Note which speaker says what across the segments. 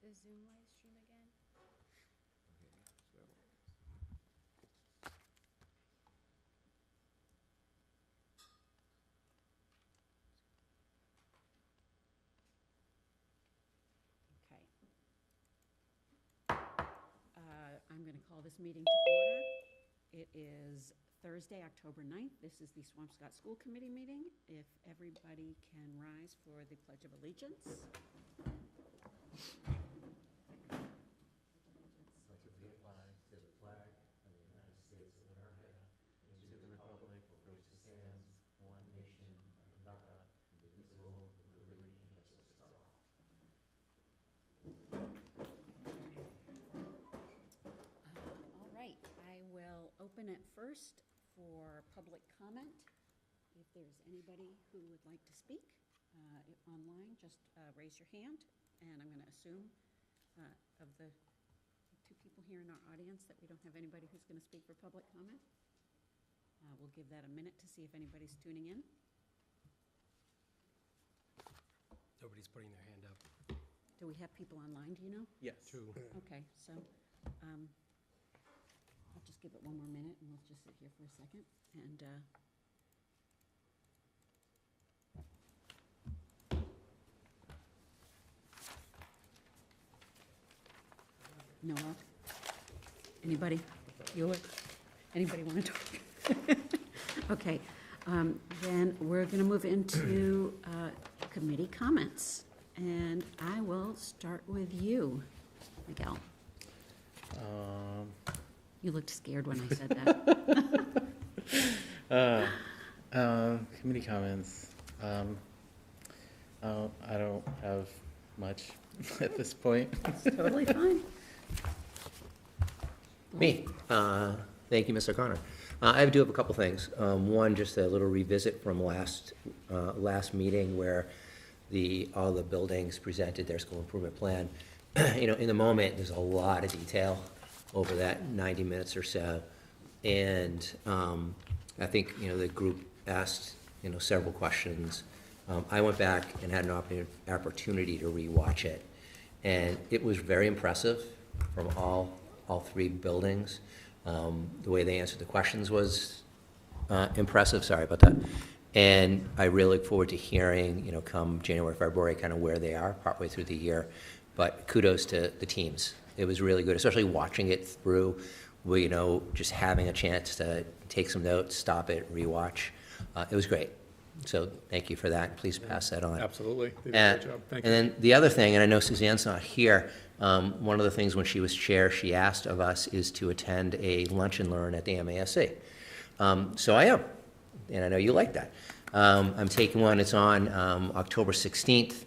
Speaker 1: the Zoom live stream again? Okay. I'm going to call this meeting to order. It is Thursday, October 9th. This is the Swampscott School Committee meeting. If everybody can rise for the Pledge of Allegiance. I will open it first for public comment. If there's anybody who would like to speak online, just raise your hand. And I'm going to assume of the two people here in our audience that we don't have anybody who's going to speak for public comment. We'll give that a minute to see if anybody's tuning in.
Speaker 2: Nobody's putting their hand up.
Speaker 1: Do we have people online, do you know?
Speaker 2: Yes. Two.
Speaker 1: Okay, so I'll just give it one more minute and we'll just sit here for a second. And Noah? Anybody? Bueller? Anybody want to talk? Okay, then we're going to move into committee comments. And I will start with you, Miguel. You looked scared when I said that.
Speaker 3: Committee comments. I don't have much at this point.
Speaker 1: It's totally fine.
Speaker 4: Me. Thank you, Mr. Connor. I do have a couple things. One, just a little revisit from last meeting where all the buildings presented their school improvement plan. In the moment, there's a lot of detail over that 90 minutes or so. And I think, the group asked, several questions. I went back and had an opportunity to rewatch it. And it was very impressive from all three buildings. The way they answered the questions was impressive. Sorry about that. And I really look forward to hearing, come January, February, kind of where they are partway through the year. But kudos to the teams. It was really good, especially watching it through, just having a chance to take some notes, stop it, rewatch. It was great. So thank you for that. Please pass that on.
Speaker 2: Absolutely. They did a great job. Thank you.
Speaker 4: And then the other thing, and I know Suzanne's not here, one of the things when she was chair she asked of us is to attend a lunch and learn at the MASC. So I am, and I know you like that. I'm taking one. It's on October 16th.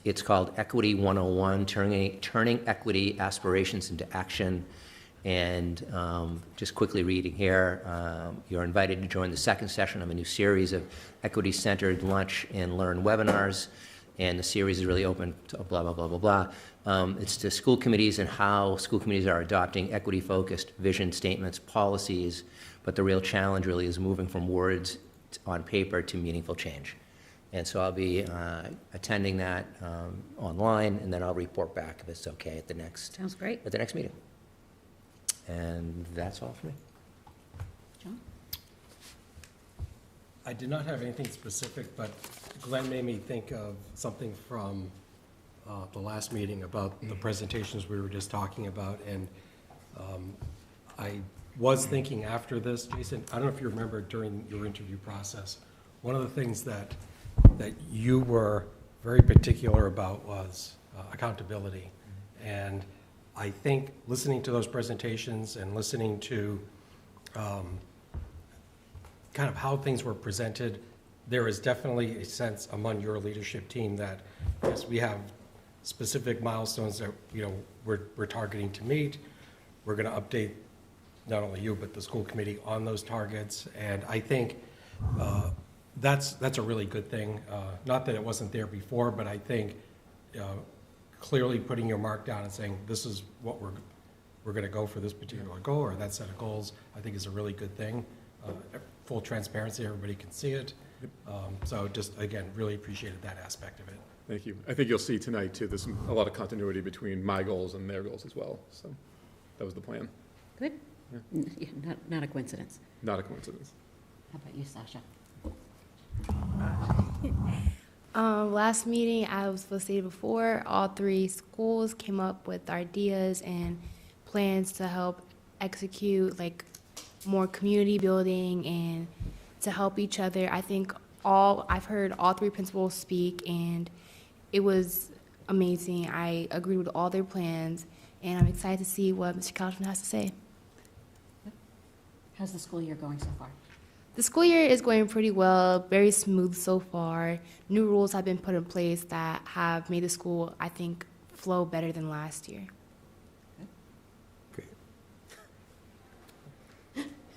Speaker 4: It's called Equity 101, Turning Equity Aspirations into Action. And just quickly reading here, you're invited to join the second session of a new series of equity-centered lunch and learn webinars. And the series is really open to blah, blah, blah, blah, blah. It's to school committees and how school committees are adopting equity-focused vision statements, policies, but the real challenge really is moving from words on paper to meaningful change. And so I'll be attending that online, and then I'll report back if it's okay at the next.
Speaker 1: Sounds great.
Speaker 4: At the next meeting. And that's all for me.
Speaker 1: John?
Speaker 2: I did not have anything specific, but Glenn made me think of something from the last meeting about the presentations we were just talking about. And I was thinking after this, Jason, I don't know if you remember during your interview process, one of the things that you were very particular about was accountability. And I think listening to those presentations and listening to kind of how things were presented, there is definitely a sense among your leadership team that, yes, we have specific milestones that we're targeting to meet. We're going to update not only you but the school committee on those targets, and I think that's a really good thing. Not that it wasn't there before, but I think clearly putting your mark down and saying this is what we're going to go for this particular goal or that set of goals, I think is a really good thing. Full transparency, everybody can see it. So just, again, really appreciated that aspect of it.
Speaker 5: Thank you. I think you'll see tonight, too, there's a lot of continuity between my goals and their goals as well. So that was the plan.
Speaker 1: Good?
Speaker 5: Yeah.
Speaker 1: Yeah, not a coincidence.
Speaker 5: Not a coincidence.
Speaker 1: How about you, Sasha?
Speaker 6: Last meeting, I was supposed to say before, all 3 schools came up with ideas and plans to help execute like more community building and to help each other. I think I've heard all 3 principals speak, and it was amazing. I agreed with all their plans, and I'm excited to see what Mr. Couchman has to say.
Speaker 1: How's the school year going so far?
Speaker 6: The school year is going pretty well, very smooth so far. New rules have been put in place that have made the school, I think, flow better than last year.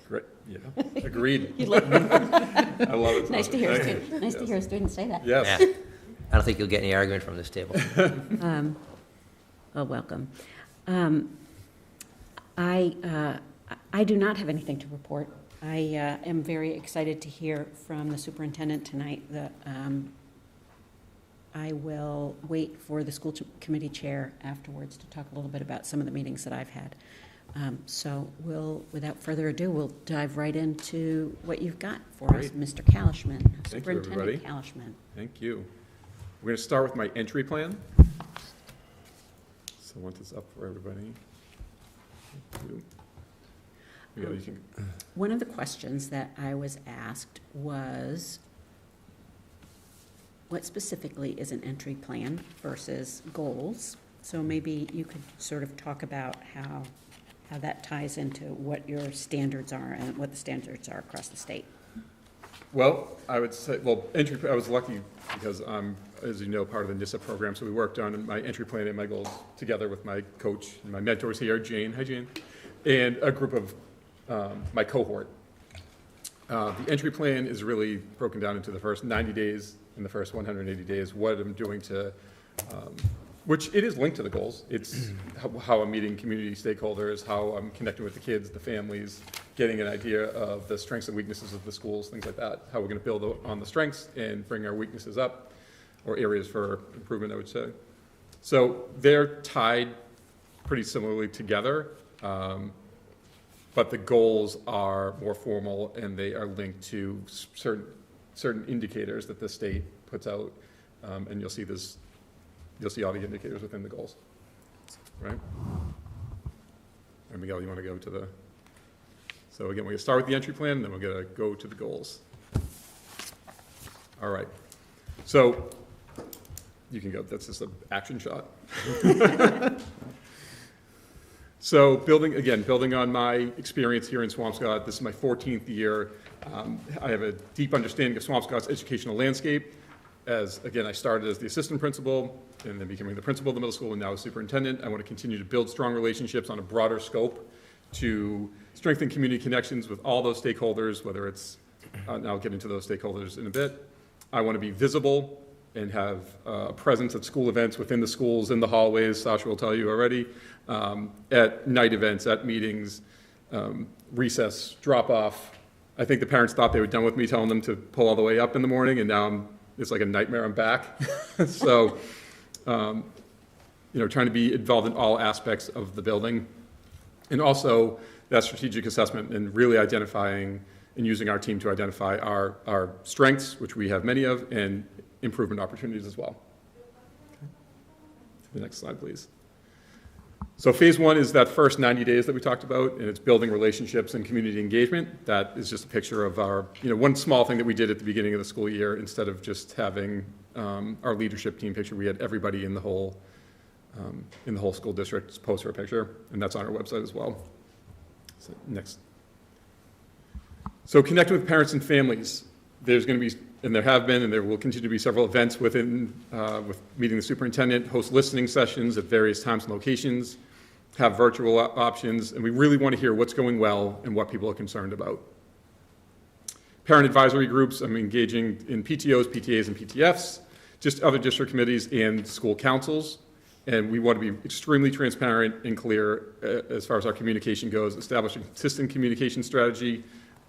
Speaker 5: Great. Yeah. Agreed.
Speaker 1: You look-
Speaker 5: I love it.
Speaker 1: Nice to hear,
Speaker 5: Thank you.
Speaker 1: nice to hear a student say that.
Speaker 5: Yes.
Speaker 4: Yeah. I don't think you'll get any argument from this table.
Speaker 1: Well, welcome. I do not have anything to report. I am very excited to hear from the superintendent tonight. I will wait for the school committee chair afterwards to talk a little bit about some of the meetings that I've had. So without further ado, we'll dive right into what you've got for us,
Speaker 5: Great.
Speaker 1: Mr. Kalishman.
Speaker 5: Thank you, everybody.
Speaker 1: Superintendent Kalishman.
Speaker 5: Thank you. We're going to start with my entry plan. So once it's up for everybody. Thank you. Yeah, you can,
Speaker 1: One of the questions that I was asked was, what specifically is an entry plan versus goals? So maybe you could sort of talk about how that ties into what your standards are and what the standards are across the state.
Speaker 5: well, I would say, I was lucky because I'm, as you know, part of the NISA program, so we worked on my entry plan and my goals together with my coach and my mentors here, Jane, hi Jane, and a group of my cohort. The entry plan is really broken down into the first 90 days and the first 180 days, what I'm doing to, which it is linked to the goals. It's how I'm meeting community stakeholders, how I'm connecting with the kids, the families, getting an idea of the strengths and weaknesses of the schools, things like that, how we're going to build on the strengths and bring our weaknesses up, or areas for improvement, I would say. So they're tied pretty similarly together. But the goals are more formal and they are linked to certain indicators that the state puts out. And you'll see all the indicators within the goals, right? And Miguel, you want to go to the, so again, we're going to start with the entry plan and then we're going to go to the goals. All right. So you can go, that's just an action shot. So building on my experience here in Swampscott, this is my 14th year. I have a deep understanding of Swampscott's educational landscape. Again, I started as the assistant principal and then becoming the principal of the middle school and now a superintendent. I want to continue to build strong relationships on a broader scope to strengthen community connections with all those stakeholders, whether it's, and I'll get into those stakeholders in a bit. I want to be visible and have a presence at school events within the schools, in the hallways, Sasha will tell you already, at night events, at meetings, recess, drop-off. I think the parents thought they were done with me telling them to pull all the way up in the morning, and now it's like a nightmare, I'm back. So, trying to be involved in all aspects of the building. And also that strategic assessment and really identifying and using our team to identify our strengths, which we have many of, and improvement opportunities as well. Okay. The next slide, please. So phase 1 is that first 90 days that we talked about, and it's building relationships and community engagement. That is just a picture of our, one small thing that we did at the beginning of the school year. Instead of just having our leadership team picture, we had everybody in the whole school district post our picture, and that's on our website as well. So next. So connecting with parents and families. There's going to be, and there have been, and there will continue to be several events with meeting the superintendent, host listening sessions at various times and locations, have virtual options, and we really want to hear what's going well and what people are concerned about. Parent advisory groups, I'm engaging in PTOs, PTAs, and PTFs, just other district committees and school councils, and we want to be extremely transparent and clear as far as our communication goes, establishing a consistent communication strategy,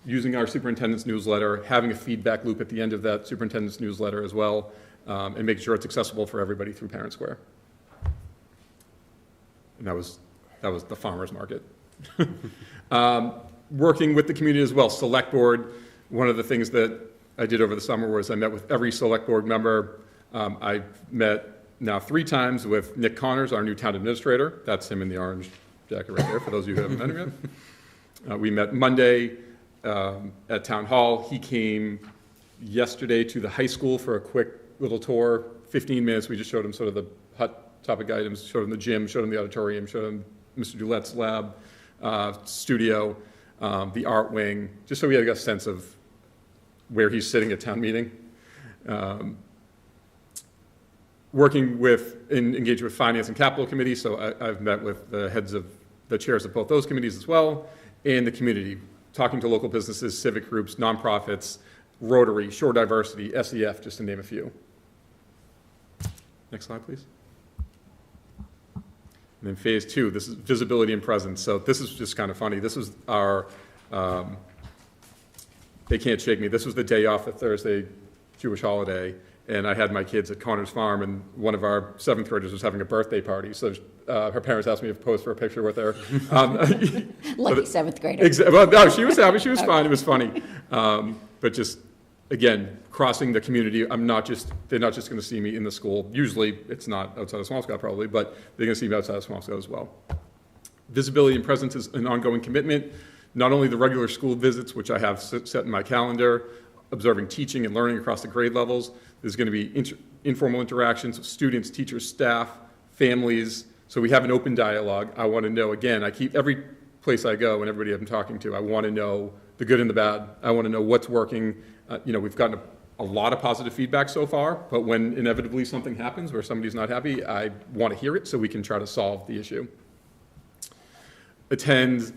Speaker 5: using our superintendent's newsletter, having a feedback loop at the end of that superintendent's newsletter as well, and making sure it's accessible for everybody through Parent Square. And that was the farmer's market. Working with the community as well, select board. One of the things that I did over the summer was I met with every select board member. I've met now 3 times with Nick Connors, our new town administrator. That's him in the orange jacket right there, for those of you who haven't met him yet. We met Monday at Town Hall. He came yesterday to the high school for a quick little tour, 15 minutes. We just showed him sort of the hot topic items, showed him the gym, showed him the auditorium, showed him Mr. Doulette's lab, studio, the art wing, just so we had a sense of where he's sitting at town meeting. Working with, engaged with Finance and Capital Committee, so I've met with the chairs of both those committees as well, and the community, talking to local businesses, civic groups, nonprofits, Rotary, Shore Diversity, SEF, just to name a few. Next slide, please. And then phase 2, this is visibility and presence. So this is just kind of funny. This was our, they can't shake me. This was the day off, the Thursday Jewish holiday, and I had my kids at Connors Farm, and one of our 7th graders was having a birthday party. So her parents asked me to pose for a picture with her.
Speaker 1: Lucky 7th grader.
Speaker 5: Well, no, she was happy. She was fine. It was funny. But just, again, crossing the community, they're not just going to see me in the school. Usually, it's not outside of Swampscott probably, but they're going to see me outside of Swampscott as well. Visibility and presence is an ongoing commitment. Not only the regular school visits, which I have set in my calendar, observing teaching and learning across the grade levels. There's going to be informal interactions with students, teachers, staff, families. So we have an open dialogue. I want to know, again, I keep every place I go and everybody I'm talking to, I want to know the good and the bad. I want to know what's working. We've gotten a lot of positive feedback so far, but when inevitably something happens where somebody's not happy, I want to hear it so we can try to solve the issue. Attend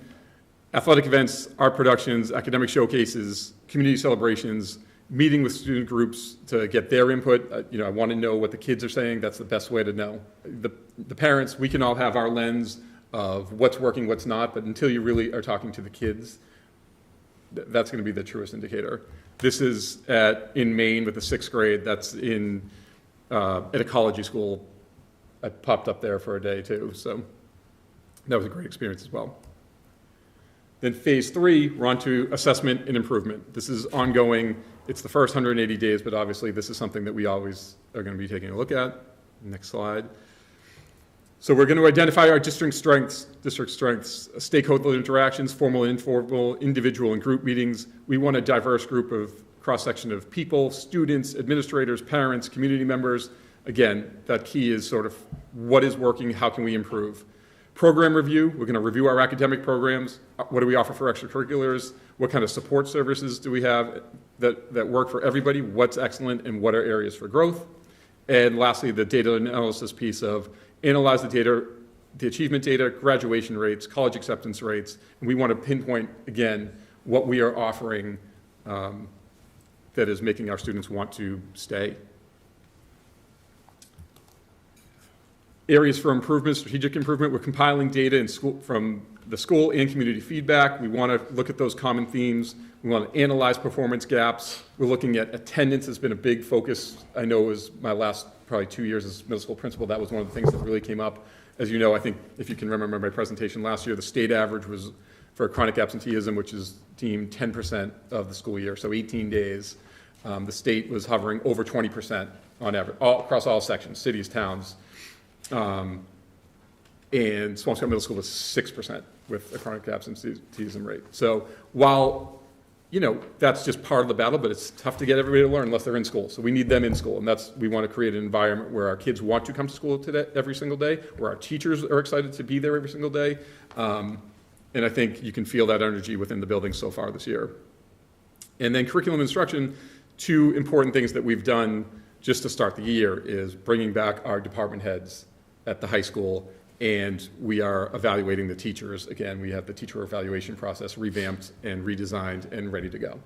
Speaker 5: athletic events, art productions, academic showcases, community celebrations, meeting with student groups to get their input. I want to know what the kids are saying. That's the best way to know. The parents, we can all have our lens of what's working, what's not, but until you really are talking to the kids, that's going to be the truest indicator. This is in Maine with the 6th grade. That's at ecology school. I popped up there for a day too, so that was a great experience as well. Then phase 3, we're on to assessment and improvement. This is ongoing. It's the first 180 days, but obviously this is something that we always are going to be taking a look at. Next slide. So we're going to identify our district strengths, stakeholder interactions, formal and informal, individual and group meetings. We want a diverse group of cross-section of people, students, administrators, parents, community members. Again, that key is sort of what is working, how can we improve? Program review, we're going to review our academic programs. What do we offer for extracurriculars? What kind of support services do we have that work for everybody? What's excellent and what are areas for growth? And lastly, the data analysis piece of analyze the data, the achievement data, graduation rates, college acceptance rates. And we want to pinpoint, again, what we are offering that is making our students want to stay. Areas for improvement, strategic improvement. We're compiling data from the school and community feedback. We want to look at those common themes. We want to analyze performance gaps. We're looking at attendance has been a big focus. I know it was my last probably 2 years as middle school principal. That was one of the things that really came up. As you know, I think if you can remember my presentation last year, the state average was for chronic absenteeism, which is deemed 10% of the school year, so 18 days. The state was hovering over 20% on average, across all sections, cities, towns. And Swampscott Middle School was 6% with a chronic absenteeism rate. So while, that's just part of the battle, but it's tough to get everybody to learn unless they're in school. So we need them in school, and we want to create an environment where our kids want to come to school every single day, where our teachers are excited to be there every single day. And I think you can feel that energy within the building so far this year. And then curriculum instruction, 2 important things that we've done just to start the year is bringing back our department heads at the high school, and we are evaluating the teachers. Again, we have the teacher evaluation process revamped and redesigned and ready to go.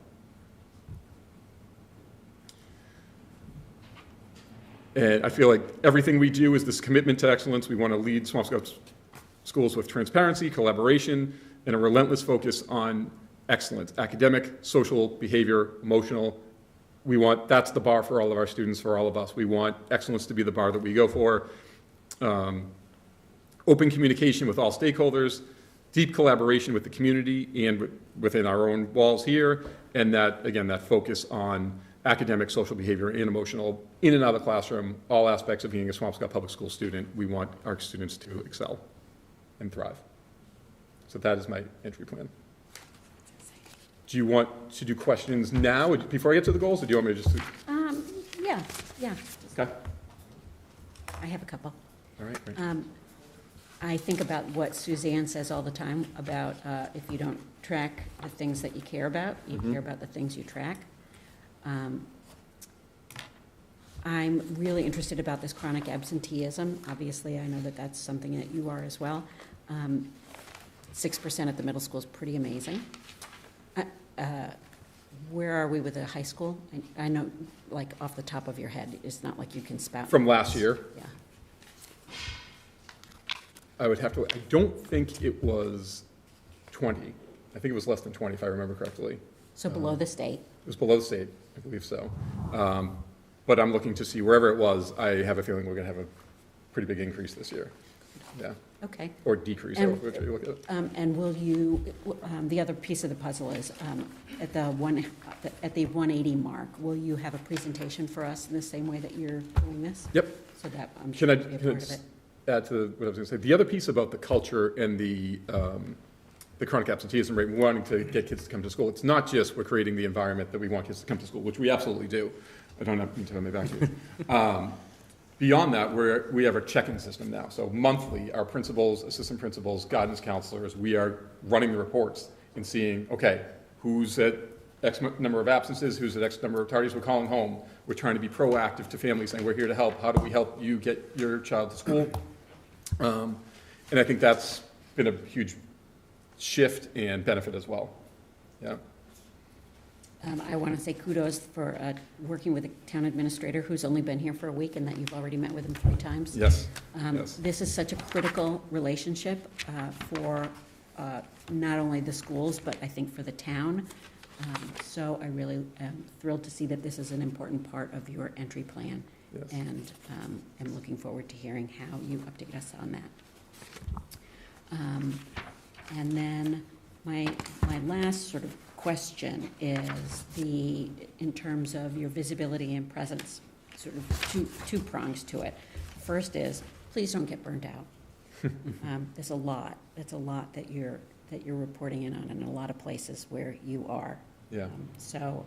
Speaker 5: And I feel like everything we do is this commitment to excellence. We want to lead Swampscott schools with transparency, collaboration, and a relentless focus on excellence, academic, social, behavior, emotional. That's the bar for all of our students, for all of us. We want excellence to be the bar that we go for. Open communication with all stakeholders, deep collaboration with the community and within our own walls here, and that, again, that focus on academic, social behavior, and emotional, in and out of the classroom, all aspects of being a Swampscott Public School student. We want our students to excel and thrive. So that is my entry plan. Do you want to do questions now, before I get to the goals, or do you want me to just?
Speaker 1: Yeah.
Speaker 5: Okay.
Speaker 1: I have a couple.
Speaker 5: All right, great.
Speaker 1: I think about what Suzanne says all the time about if you don't track the things that you care about, you care about the things you track. I'm really interested about this chronic absenteeism. Obviously, I know that that's something that you are as well. 6% at the middle school is pretty amazing. Where are we with the high school? I know, like, off the top of your head, it's not like you can spout.
Speaker 5: From last year?
Speaker 1: Yeah.
Speaker 5: I would have to, I don't think it was 20. I think it was less than 20, if I remember correctly.
Speaker 1: So below the state.
Speaker 5: It was below the state, I believe so. But I'm looking to see, wherever it was, I have a feeling we're going to have a pretty big increase this year. Yeah,
Speaker 1: Okay.
Speaker 5: or decrease,
Speaker 1: And-
Speaker 5: whichever you look at it.
Speaker 1: And will you, the other piece of the puzzle is, at the 180 mark, will you have a presentation for us in the same way that you're doing this?
Speaker 5: Yep.
Speaker 1: So that I'm
Speaker 5: Can
Speaker 1: sure
Speaker 5: I
Speaker 1: will be a part of it.
Speaker 5: add to what I was going to say? The other piece about the culture and the chronic absenteeism rate, wanting to get kids to come to school, it's not just we're creating the environment that we want kids to come to school, which we absolutely do. I don't have to turn my back to you. Beyond that, we have a check-in system now. So monthly, our principals, assistant principals, guidance counselors, we are running the reports and seeing, okay, who's at X number of absences, who's at X number of tardies, we're calling home. We're trying to be proactive to families, saying we're here to help. How do we help you get your child to school? And I think that's been a huge shift and benefit as well. Yeah.
Speaker 1: I want to say kudos for working with a town administrator who's only been here for a week and that you've already met with him 3 times.
Speaker 5: Yes. Yes.
Speaker 1: This is such a critical relationship for not only the schools, but I think for the town. So I really am thrilled to see that this is an important part of your entry plan.
Speaker 5: Yes.
Speaker 1: And I'm looking forward to hearing how you update us on that. And then my last sort of question is in terms of your visibility and presence, sort of two prongs to it. First is, please don't get burned out. There's a lot that you're reporting in on in a lot of places where you are.
Speaker 5: Yeah.
Speaker 1: So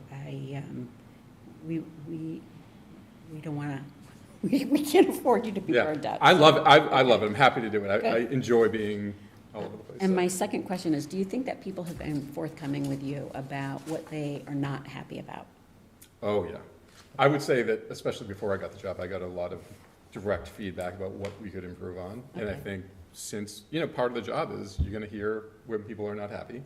Speaker 1: we don't want to, we can't afford you to be
Speaker 5: Yeah.
Speaker 1: burned out.
Speaker 5: I love it. I love it. I'm happy to do it. I
Speaker 1: Good.
Speaker 5: enjoy being all over the place.
Speaker 1: And
Speaker 5: so.
Speaker 1: my second question is, do you think that people have been forthcoming with you about what they are not happy about?
Speaker 5: Oh, yeah. I would say that, especially before I got the job, I got a lot of direct feedback about what we could improve on. And I
Speaker 1: Okay.
Speaker 5: think since, part of the job is you're going to hear when people are not happy.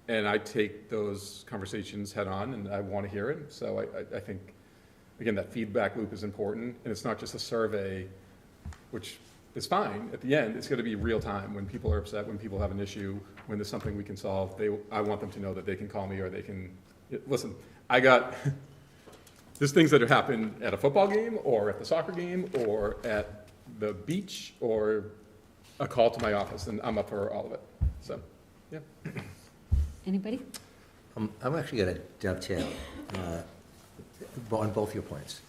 Speaker 5: And I take those conversations head on and I want to hear it. So I think, again, that feedback loop is important. And it's not just a survey, which is fine at the end. It's going to be real time when people are upset, when people have an issue, when there's something we can solve. I want them to know that they can call me or they can, listen, there's things that have happened at a football game or at the soccer game or at the beach or a call to my office, and I'm up for all of it. So, yeah.
Speaker 1: Anybody?
Speaker 4: I'm actually going to dovetail on both your points.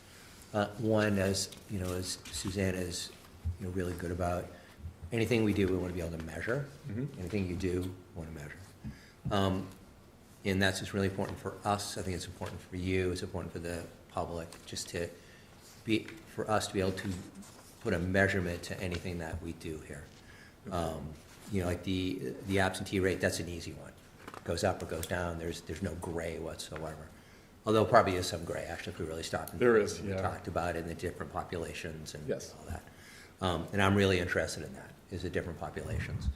Speaker 4: One, as Suzanne is really good about, anything we do, we want to be able to measure.
Speaker 5: Mm-hmm.
Speaker 4: Anything you do, we want to measure. And that's just really important for us. I think it's important for you. It's important for the public, just for us to be able to put a measurement to anything that we do here. Like the absentee rate, that's an easy one. It goes up or goes down. There's no gray whatsoever. Although probably is some gray, actually, if we really stop and
Speaker 5: There is,
Speaker 4: we
Speaker 5: yeah.
Speaker 4: talked about it in the different populations and
Speaker 5: Yes.
Speaker 4: all that. And I'm really interested in that, is the different populations.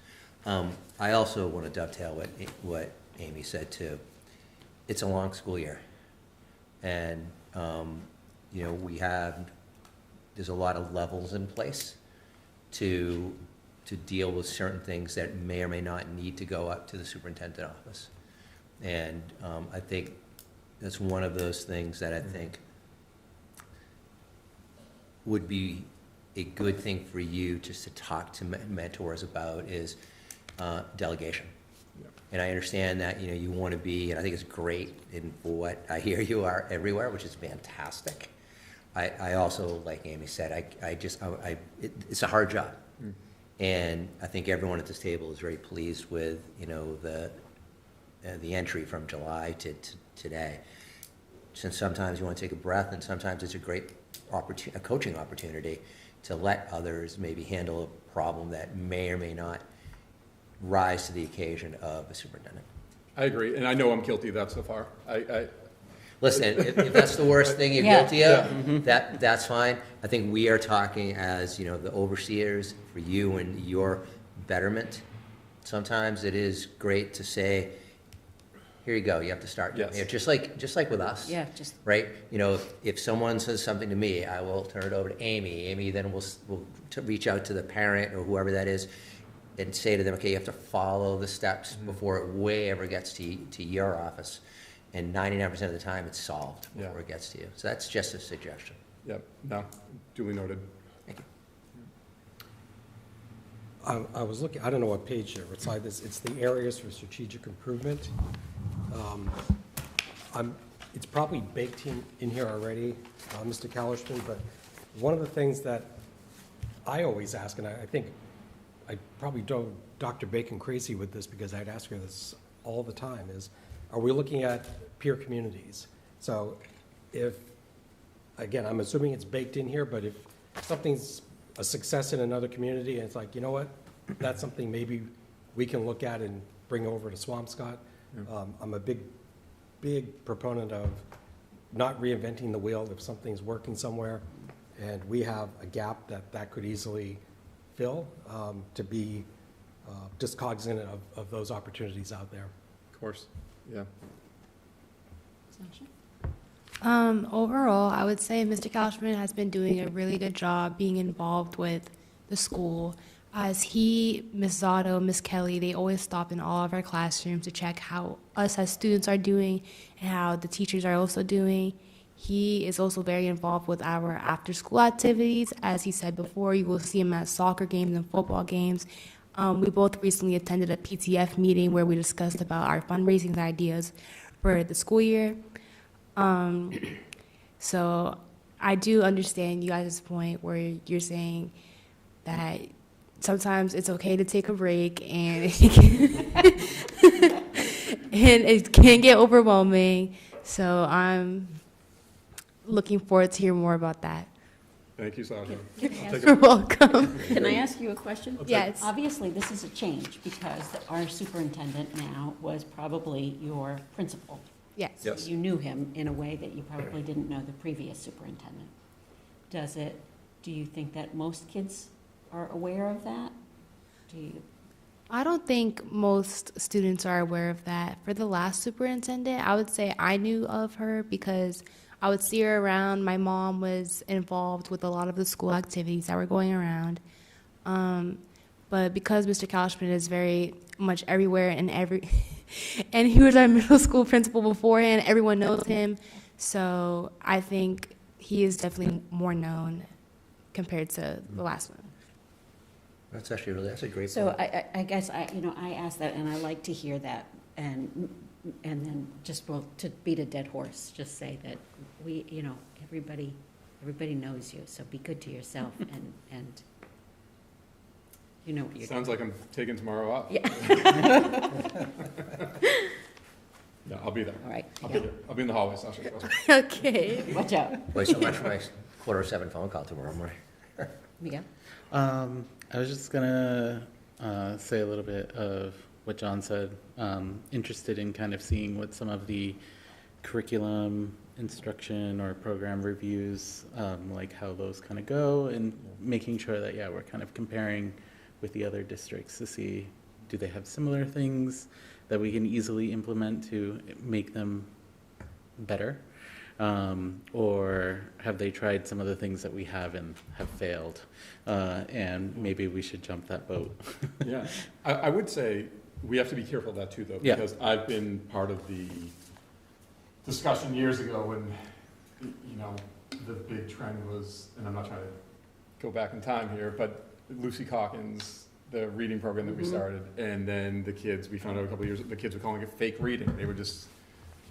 Speaker 4: I also want to dovetail what Amy said too. It's a long school year. And, there's a lot of levels in place to deal with certain things that may or may not need to go up to the superintendent office. And I think that's one of those things that I think would be a good thing for you just to talk to mentors about is delegation.
Speaker 5: Yeah.
Speaker 4: And I understand that, you want to be, and I think it's great in what I hear you are everywhere, which is fantastic. I also, like Amy said, it's a hard job. And I think everyone at this table is very pleased with, the entry from July to today. Since sometimes you want to take a breath, and sometimes it's a great a coaching opportunity to let others maybe handle a problem that may or may not rise to the occasion of a superintendent.
Speaker 5: I agree, and I know I'm guilty of that so far.
Speaker 4: Listen, if that's the worst thing you're
Speaker 1: Yeah.
Speaker 4: guilty of, that's fine. I think we are talking as, the overseers for you and your betterment. Sometimes it is great to say, here you go, you have to start doing
Speaker 5: Yes.
Speaker 4: it. Just like with us.
Speaker 1: Yeah, just,
Speaker 4: Right? If someone says something to me, I will turn it over to Amy. Amy then will reach out to the parent or whoever that is and say to them, okay, you have to follow the steps before it way ever gets to your office. And 99% of the time, it's solved before it gets to you. So that's just a suggestion.
Speaker 5: Yep, no, duly noted.
Speaker 4: Thank you.
Speaker 2: I was looking, I don't know what page there, it's like this, it's the areas for strategic improvement. It's probably baked in here already, Mr. Callerstein, but one of the things that I always ask, and I think I probably drove Dr. Bacon crazy with this because I'd ask her this all the time, is are we looking at peer communities? So if, again, I'm assuming it's baked in here, but if something's a success in another community and it's like, you know what, that's something maybe we can look at and bring over to Swampscott. I'm a big proponent of not reinventing the wheel if something's working somewhere and we have a gap that could easily fill, to be just cognizant of those opportunities out there.
Speaker 5: Of course, yeah.
Speaker 1: Sasha?
Speaker 6: Overall, I would say Mr. Kauschman has been doing a really good job being involved with the school. As he, Ms. Zotto, Ms. Kelly, they always stop in all of our classrooms to check how us as students are doing and how the teachers are also doing. He is also very involved with our after-school activities. As he said before, you will see him at soccer games and football games. We both recently attended a PTF meeting where we discussed about our fundraising ideas for the school year. So I do understand you guys' point where you're saying that sometimes it's okay to take a break and it can get overwhelming. So I'm looking forward to hear more about that.
Speaker 5: Thank you, Sasha.
Speaker 6: You're welcome.
Speaker 1: Can I ask you a question?
Speaker 6: Yes.
Speaker 1: Obviously, this is a change because our superintendent now was probably your principal.
Speaker 6: Yes.
Speaker 5: Yes.
Speaker 1: You knew him in a way that you probably didn't know the previous superintendent. Do you think that most kids are aware of that?
Speaker 6: I don't think most students are aware of that. For the last superintendent, I would say I knew of her because I would see her around. My mom was involved with a lot of the school activities that were going around. But because Mr. Kauschman is very much everywhere and and he was our middle school principal beforehand, everyone knows him. So I think he is definitely more known compared to the last one.
Speaker 4: That's a great point.
Speaker 1: So I guess I asked that, and I like to hear that, and then just, well, to beat a dead horse, just say that everybody knows you, so be good to yourself, and you know what you're doing.
Speaker 5: Sounds like I'm taking tomorrow off.
Speaker 1: Yeah.
Speaker 5: Yeah, I'll be there.
Speaker 1: All right.
Speaker 5: I'll be there. I'll be in the hallway, Sasha.
Speaker 6: Okay.
Speaker 1: Watch out.
Speaker 4: Wait, so much for my 7:15 phone call tomorrow morning.
Speaker 1: Miguel?
Speaker 3: I was just gonna say a little bit of what John said. Interested in kind of seeing what some of the curriculum instruction or program reviews, like how those kind of go, and making sure that, we're kind of comparing with the other districts to see, do they have similar things that we can easily implement to make them better? Or have they tried some of the things that we have and have failed? And maybe we should jump that boat.
Speaker 5: Yeah, I would say We have to be careful of that too, though,
Speaker 3: Yeah.
Speaker 5: because I've been part of the discussion years ago when, you know, the big trend was, and I'm not trying to go back in time here, but Lucy Calkins, the reading program that we started, and then the kids, we found out a couple of years, the kids were calling it fake reading. They were just,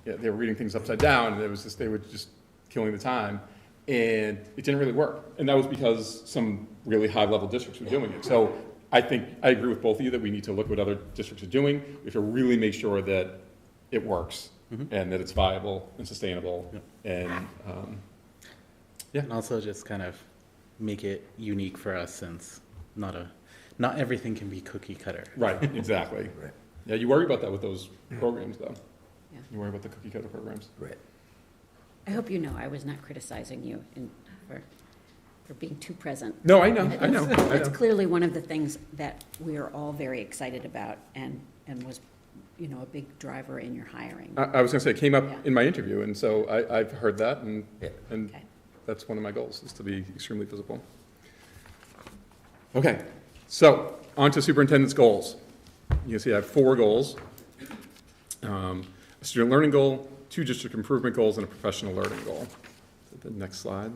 Speaker 5: yeah, they were reading things upside down, and it was just, they were just killing the time, and it didn't really work. And that was because some really high-level districts were doing it. So I think, I agree with both of you that we need to look at what other districts are doing. We have to really make sure that it works, and that it's viable and sustainable, and,
Speaker 3: And also just kind of make it unique for us, since not everything can be cookie cutter.
Speaker 5: right, exactly.
Speaker 4: Right.
Speaker 5: Yeah, you worry about that with those programs, though.
Speaker 1: Yeah.
Speaker 5: You worry about the cookie cutter programs.
Speaker 4: Right.
Speaker 1: I hope you know I was not criticizing you for being too present.
Speaker 5: No, I know, I know, I
Speaker 1: It's
Speaker 5: know.
Speaker 1: clearly one of the things that we are all very excited about and was, you know, a big driver in your hiring.
Speaker 5: I was gonna say, it came up
Speaker 1: Yeah.
Speaker 5: in my interview, and so I've heard that, and,
Speaker 4: Yeah.
Speaker 5: and
Speaker 1: Okay.
Speaker 5: that's one of my goals, is to be extremely visible. Okay, so, on to superintendent's goals. You can see I have 4 goals. A student learning goal, 2 district improvement goals, and a professional learning goal. The next slide.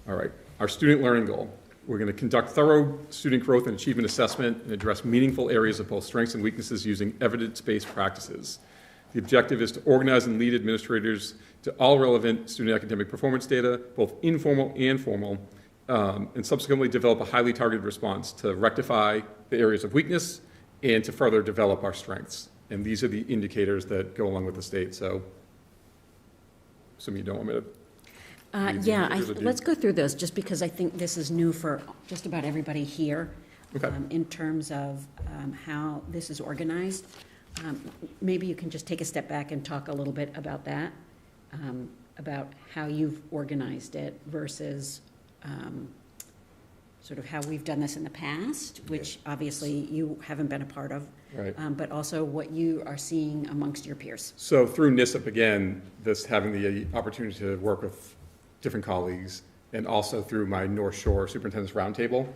Speaker 5: All right, our student learning goal. We're going to conduct thorough student growth and achievement assessment and address meaningful areas of both strengths and weaknesses using evidence-based practices. The objective is to organize and lead administrators to all relevant student academic performance data, both informal and formal, and subsequently develop a highly targeted response to rectify the areas of weakness and to further develop our strengths. And these are the indicators that go along with the state, so assuming you don't want me to.
Speaker 1: Yeah,
Speaker 5: These are the-
Speaker 1: let's go through those, just because I think this is new for just about everybody here.
Speaker 5: Okay.
Speaker 1: In terms of how this is organized. Maybe you can just take a step back and talk a little bit about that, about how you've organized it versus sort of how we've done this in the past, which obviously you haven't been a part of.
Speaker 5: Right.
Speaker 1: But also what you are seeing amongst your peers.
Speaker 5: So through NISP, again, this having the opportunity to work with different colleagues, and also through my North Shore Superintendent's Roundtable,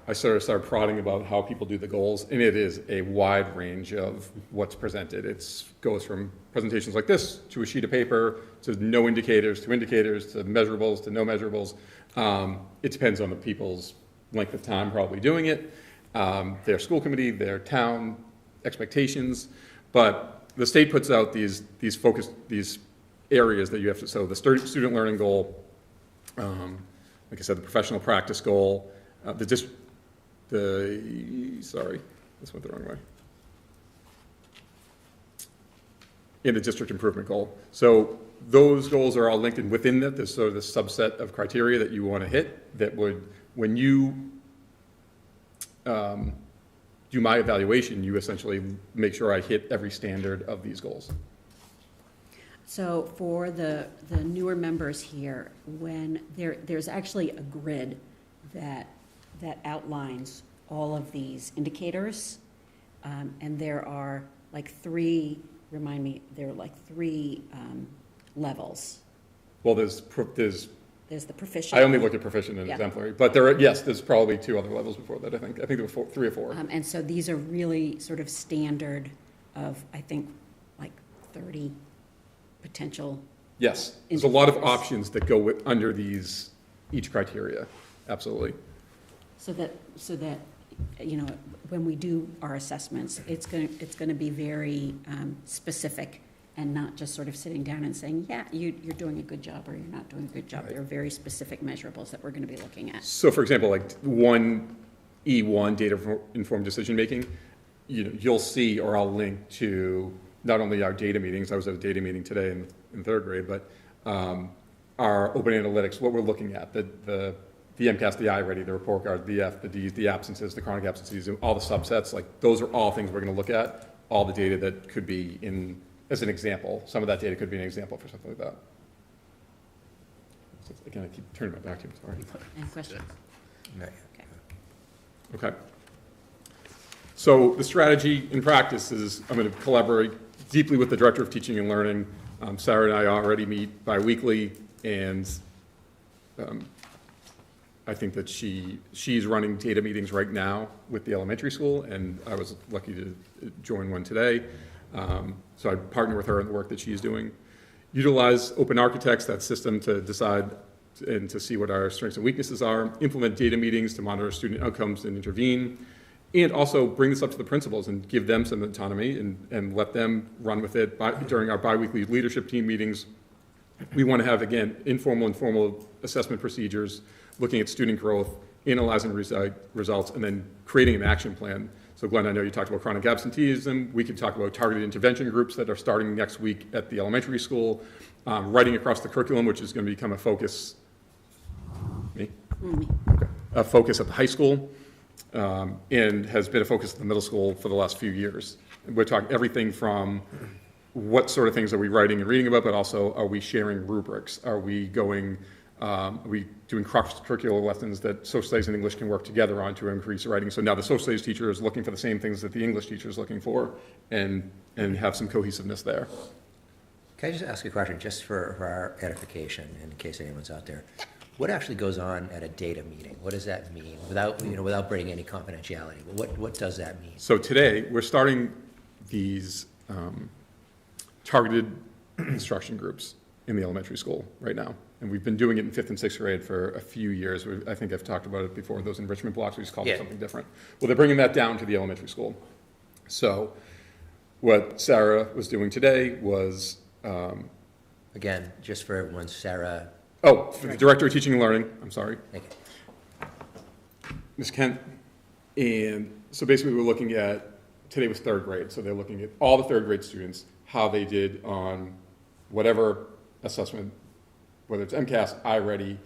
Speaker 5: I sort of started prodding about how people do the goals, and it is a wide range of what's presented. It goes from presentations like this to a sheet of paper, to no indicators, to measurables, to no measurables. It depends on the people's length of time probably doing it, their school committee, their town expectations, but the state puts out these areas that you have to, so the student learning goal, like I said, the professional practice goal, sorry, this went the wrong way. And the district improvement goal. So those goals are all linked, and within that, there's sort of this subset of criteria that you want to hit that would, when you do my evaluation, you essentially make sure I hit every standard of these goals.
Speaker 1: So for the newer members here, when there's actually a grid that outlines all of these indicators, and there are like 3, remind me, there are like 3 levels.
Speaker 5: Well, there's
Speaker 1: There's the proficient.
Speaker 5: I only looked at proficient and
Speaker 1: Yeah.
Speaker 5: exemplary, but there's probably 2 other levels before that, I think. I think there were 3 or 4.
Speaker 1: And so these are really sort of standard of, I think, like 30 potential.
Speaker 5: Yes, there's a lot of
Speaker 1: indicators.
Speaker 5: options that go under each criteria, absolutely.
Speaker 1: So that, you know, when we do our assessments, it's going to be very specific and not just sort of sitting down and saying, yeah, you're doing a good job or you're not doing a good job.
Speaker 5: Right.
Speaker 1: There are very specific measurables that we're going to be looking at.
Speaker 5: So for example, like 1E1, data-informed decision-making, you'll see, or I'll link to not only our data meetings, I was at a data meeting today in 3rd grade, but our open analytics, what we're looking at, the MCAS, the I-Ready, the report cards, the F, the Ds, the absences, the chronic absences, all the subsets, like those are all things we're going to look at, all the data that could be in, as an example. Some of that data could be an example for something like that. So again, I keep turning my back to you, sorry.
Speaker 1: Any questions?
Speaker 4: Right.
Speaker 1: Okay.
Speaker 5: Okay. So the strategy in practice is I'm going to collaborate deeply with the Director of Teaching and Learning. Sarah and I already meet bi-weekly, and I think that she's running data meetings right now with the elementary school, and I was lucky to join one today. So I partner with her in the work that she's doing. Utilize Open Architects, that system, to decide and to see what our strengths and weaknesses are. Implement data meetings to monitor student outcomes and intervene. And also bring this up to the principals and give them some autonomy and let them run with it during our biweekly leadership team meetings. We want to have, again, informal and formal assessment procedures, looking at student growth, analyzing results, and then creating an action plan. So Glenn, I know you talked about chronic absenteeism. We could talk about targeted intervention groups that are starting next week at the elementary school, writing across the curriculum, which is going to become a focus. Me? Okay. A focus at the high school, and has been a focus at the middle school for the last few years. We're talking everything from what sort of things are we writing and reading about, but also are we sharing rubrics? Are we doing cross-curricular lessons that social studies and English can work together on to increase writing? So now the social studies teacher is looking for the same things that the English teacher is looking for, and have some cohesiveness there.
Speaker 4: Can I just ask a question, just for our edification, in case anyone's out there? What actually goes on at a data meeting? What does that mean? Without breaking any confidentiality, but what does that mean?
Speaker 5: So today, we're starting these targeted instruction groups in the elementary school right now. And we've been doing it in 5th and 6th grade for a few years. I think I've talked about it before, those enrichment blocks, we just call them something different. Well, they're bringing that down to the elementary school. So what Sarah was doing today was...
Speaker 4: Again, just for everyone, Sarah...
Speaker 5: Oh, for the Director of Teaching and Learning, I'm sorry.
Speaker 4: Thank you.
Speaker 5: Ms. Kent. And so basically we're looking at, today was 3rd grade, so they're looking at all the 3rd grade students, how they did on whatever assessment, whether it's MCAS, iReady,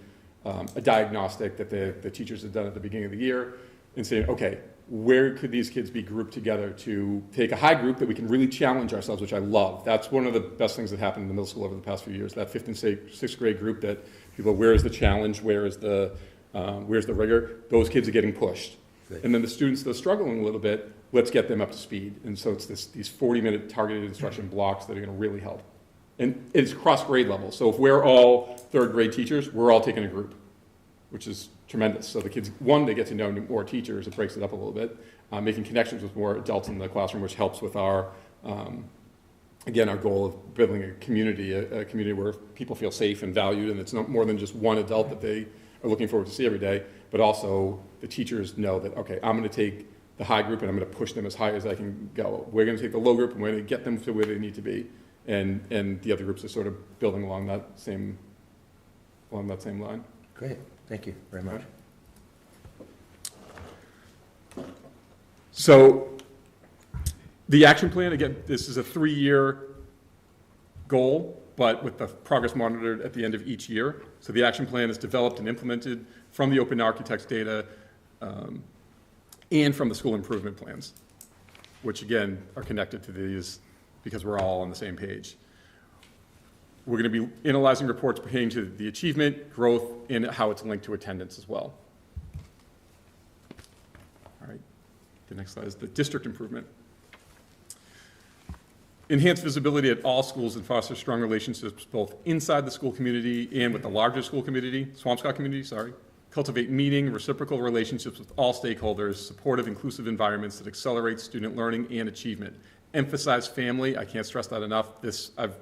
Speaker 5: a diagnostic that the teachers had done at the beginning of the year, and saying, okay, where could these kids be grouped together to take a high group that we can really challenge ourselves, which I love. That's one of the best things that happened in the middle school over the past few years, that 5th and 6th grade group that people, where is the challenge, where's the rigor? Those kids are getting pushed. Good. And then the students that are struggling a little bit, let's get them up to speed. And so it's these 40-minute targeted instruction blocks that are going to really help. And it's cross grade level. So if we're all 3rd grade teachers, we're all taking a group, which is tremendous. So the kids, one, they get to know more teachers. It breaks it up a little bit, making connections with more adults in the classroom, which helps with our, again, our goal of building a community where people feel safe and valued, and it's not more than just one adult that they are looking forward to see every day, but also the teachers know that, okay, I'm going to take the high group and I'm going to push them as high as I can go. We're going to take the low group and we're going to get them to where they need to be. And the other groups are sort of building along that same line.
Speaker 4: Great, thank you very much.
Speaker 5: So the action plan, again, this is a 3-year goal, but with the progress monitored at the end of each year. So the action plan is developed and implemented from the Open Architects data and from the school improvement plans, which again are connected to these because we're all on the same page. We're going to be analyzing reports pertaining to the achievement, growth, and how it's linked to attendance as well. All right, the next slide is the district improvement. Enhance visibility at all schools and foster strong relationships both inside the school community and with the larger school community, Swampscott community, sorry. Cultivate meaning, reciprocal relationships with all stakeholders, supportive, inclusive environments that accelerate student learning and achievement. Emphasize family. I can't stress that enough. This I've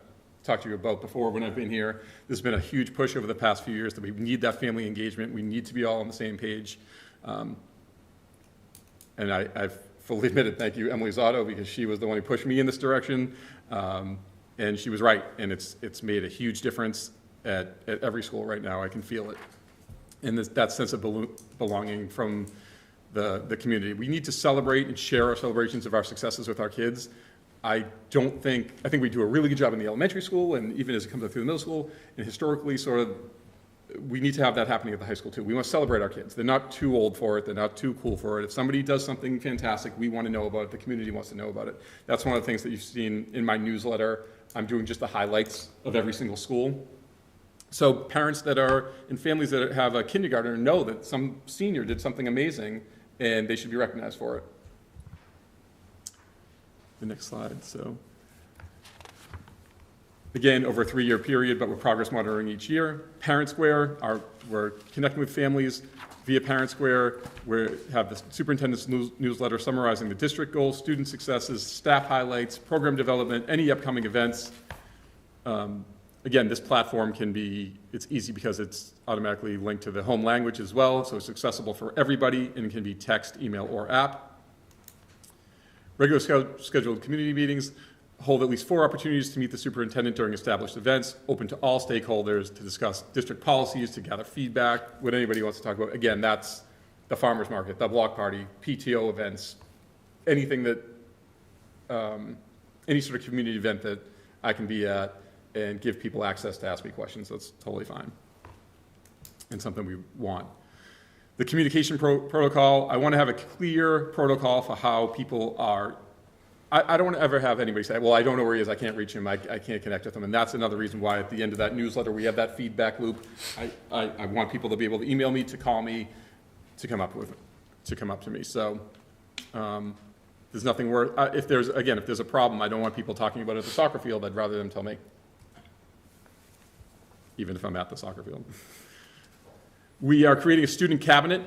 Speaker 5: talked to you about before when I've been here. This has been a huge push over the past few years that we need that family engagement. We need to be all on the same page. And I've fully admitted, thank you, Emily Zotto, because she was the one who pushed me in this direction. And she was right. And it's made a huge difference at every school right now. I can feel it. And that sense of belonging from the community. We need to celebrate and share our celebrations of our successes with our kids. I think we do a really good job in the elementary school and even as it comes up through the middle school, and historically we need to have that happening at the high school too. We want to celebrate our kids. They're not too old for it. They're not too cool for it. If somebody does something fantastic, we want to know about it. The community wants to know about it. That's one of the things that you've seen in my newsletter. I'm doing just the highlights of every single school. So parents that are in families that have a kindergartner know that some senior did something amazing and they should be recognized for it. The next slide. So again, over a 3-year period, but with progress monitoring each year. Parent Square, we're connecting with families via Parent Square. We have the superintendent's newsletter summarizing the district goals, student successes, staff highlights, program development, any upcoming events. Again, this platform it's easy because it's automatically linked to the home language as well, so it's accessible for everybody, and it can be text, email, or app. Regular scheduled community meetings hold at least 4 opportunities to meet the superintendent during established events, open to all stakeholders to discuss district policies, to gather feedback, what anybody wants to talk about. Again, that's the farmer's market, the block party, PTO events, anything that, any sort of community event that I can be at and give people access to ask me questions. That's totally fine and something we want. The communication protocol, I want to have a clear protocol for how people are. I don't want to ever have anybody say, well, I don't know where he is, I can't reach him, I can't connect with him. And that's another reason why at the end of that newsletter, we have that feedback loop. I want people to be able to email me, to call me, to come up to me. So there's nothing worse. If there's a problem, I don't want people talking about it at the soccer field. I'd rather them tell me, even if I'm at the soccer field. We are creating a student cabinet,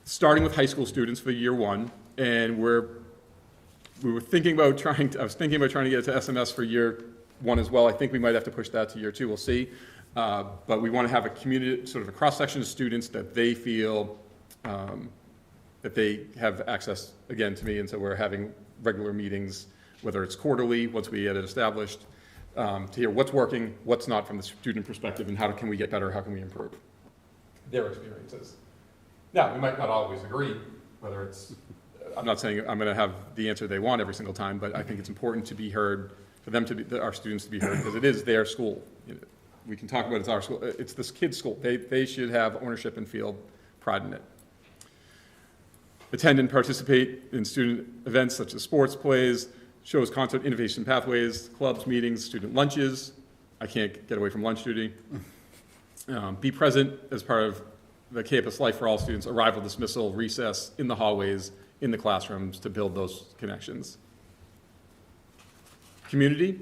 Speaker 5: starting with high school students for year 1, and I was thinking about trying to get it to SMS for year 1 as well. I think we might have to push that to year 2, we'll see. But we want to have a community, sort of a cross-section of students that they feel that they have access, again, to me, and so we're having regular meetings, whether it's quarterly, once we get it established, to hear what's working, what's not from the student perspective, and how can we get better, how can we improve their experiences. Now, we might not always agree, whether it's, I'm not saying I'm going to have the answer they want every single time, but I think it's important to be heard, for them to be, our students to be heard, because it is their school. We can talk about it's our school, it's this kid's school. They should have ownership and feel pride in it. Attend and participate in student events such as sports, plays, shows, concert, innovation pathways, clubs, meetings, student lunches. I can't get away from lunch duty. Be present as part of the campus life for all students, arrival, dismissal, recess, in the hallways, in the classrooms, to build those connections. Community,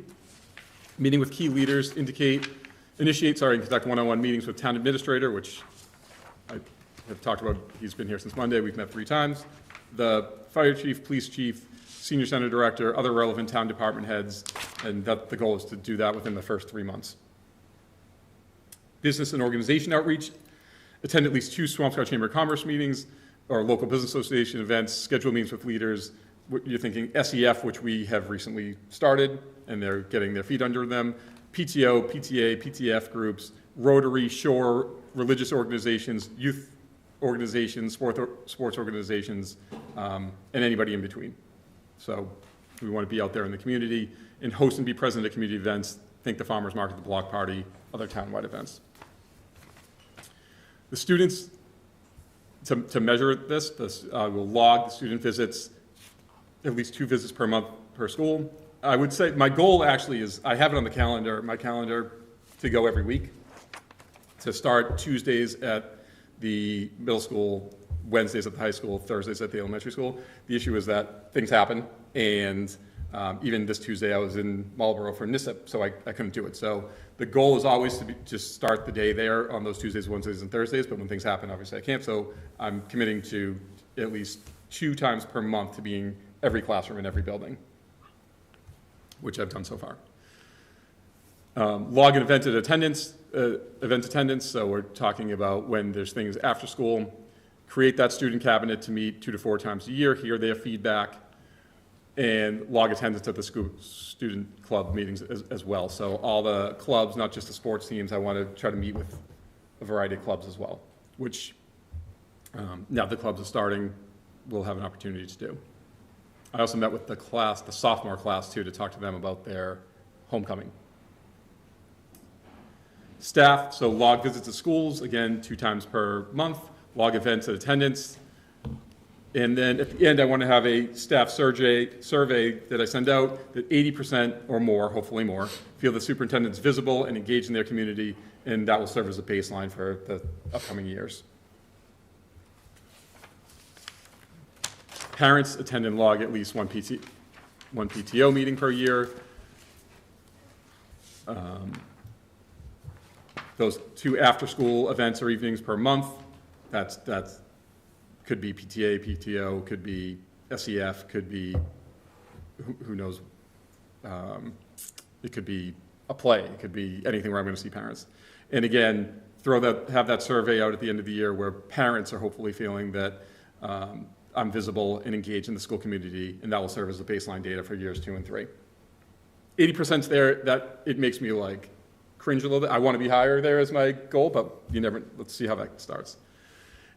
Speaker 5: meeting with key leaders, initiate, and conduct one-on-one meetings with town administrator, which I have talked about. He's been here since Monday. We've met 3 times. The fire chief, police chief, senior center director, other relevant town department heads, and the goal is to do that within the first 3 months. Business and organization outreach, attend at least 2 Swampscott Chamber of Commerce meetings or local business association events, schedule meetings with leaders. You're thinking SEF, which we have recently started, and they're getting their feet under them. PTO, PTA, PTF groups, Rotary, Shore, religious organizations, youth organizations, sports organizations, and anybody in between. So we want to be out there in the community and host and be present at community events. Think the farmers market, the block party, other townwide events. The students, to measure this, will log the student visits, at least 2 visits per month per school. I would say my goal actually is, I have it on the calendar, my calendar, to go every week, to start Tuesdays at the middle school, Wednesdays at the high school, Thursdays at the elementary school. The issue is that things happen, and even this Tuesday I was in Marlboro for NISIP, so I couldn't do it. So the goal is always to just start the day there on those Tuesdays, Wednesdays, and Thursdays, but when things happen, obviously I can't. So I'm committing to at least 2 times per month to being every classroom in every building, which I've done so far. Log and event attendance, so we're talking about when there's things after school. Create that student cabinet to meet 2 to 4 times a year, hear their feedback, and log attendance at the student club meetings as well. So all the clubs, not just the sports teams, I want to try to meet with a variety of clubs as well, which now the clubs are starting, we'll have an opportunity to do. I also met with the sophomore class too, to talk to them about their homecoming. Staff, so log visits to schools, again, 2 times per month, log events and attendance. And then at the end, I want to have a staff survey that I send out that 80% or more, hopefully more, feel the superintendent's visible and engaged in their community, and that will serve as a baseline for the upcoming years. Parents attend and log at least one PTO meeting per year. Those 2 after-school events or evenings per month, that's could be PTA, PTO, could be SEF, could be, who knows, it could be a play, it could be anything where I'm going to see parents. And again, have that survey out at the end of the year where parents are hopefully feeling that I'm visible and engaged in the school community, and that will serve as the baseline data for years 2 and 3. 80%'s there, that it makes me like cringe a little bit. I want to be higher there as my goal, but let's see how that starts.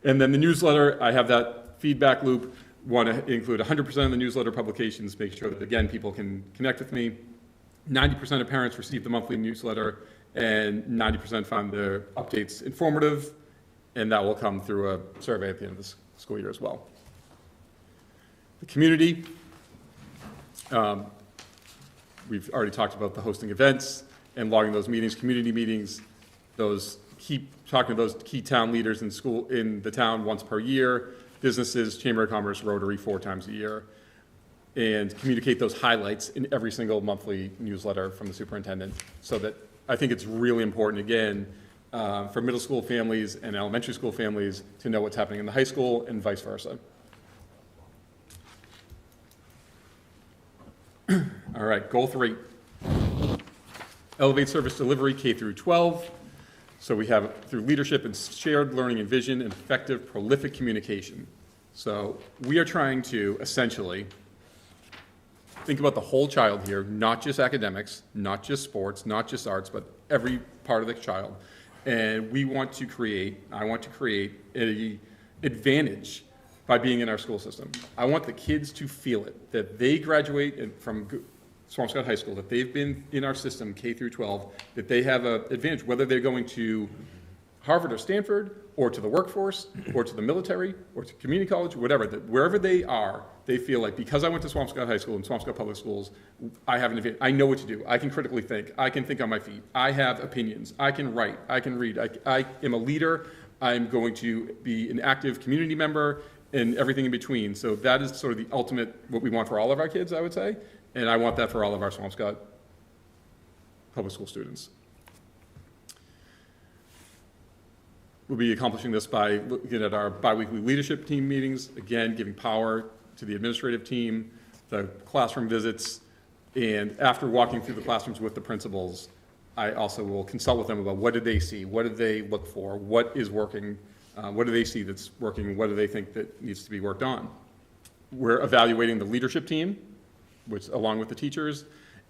Speaker 5: And then the newsletter, I have that feedback loop. Want to include 100% of the newsletter publications, make sure that, again, people can connect with me. 90% of parents receive the monthly newsletter, and 90% find the updates informative, and that will come through a survey at the end of the school year as well. The community, we've already talked about the hosting events and logging those meetings, community meetings, talking to those key town leaders in the town once per year, businesses, Chamber of Commerce, Rotary 4 times a year, and communicate those highlights in every single monthly newsletter from the superintendent. So that I think it's really important, again, for middle school families and elementary school families to know what's happening in the high school and vice versa. All right, goal 3. Elevate service delivery K through 12. So we have through leadership and shared learning and vision and effective, prolific communication. So we are trying to essentially think about the whole child here, not just academics, not just sports, not just arts, but every part of the child. And I want to create an advantage by being in our school system. I want the kids to feel it, that they graduate from Swampscott High School, that they've been in our system K through 12, that they have an advantage, whether they're going to Harvard or Stanford, or to the workforce, or to the military, or to community college, whatever, that wherever they are, they feel like, because I went to Swampscott High School and Swampscott Public Schools, I have an advantage. I know what to do. I can critically think. I can think on my feet. I have opinions. I can write. I can read. I am a leader. I'm going to be an active community member and everything in between. So that is sort of the ultimate, what we want for all of our kids, I would say. And I want that for all of our Swampscott public school students. We'll be accomplishing this by looking at our biweekly leadership team meetings, again, giving power to the administrative team, the classroom visits, and after walking through the classrooms with the principals, I also will consult with them about what did they see, what did they look for, what is working, what do they see that's working, what do they think that needs to be worked on. We're evaluating the leadership team, which along with the teachers,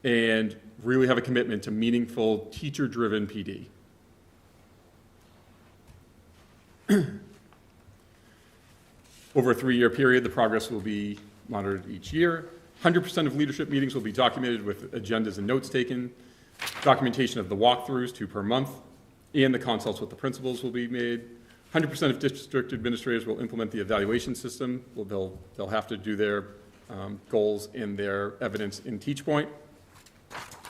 Speaker 5: and really have a commitment to meaningful teacher-driven PD. Over a 3-year period, the progress will be monitored each year. 100% of leadership meetings will be documented with agendas and notes taken. Documentation of the walkthroughs, 2 per month, and the consults with the principals will be made. 100% of district administrators will implement the evaluation system. Well, they'll have to do their goals and their evidence in TeachPoint.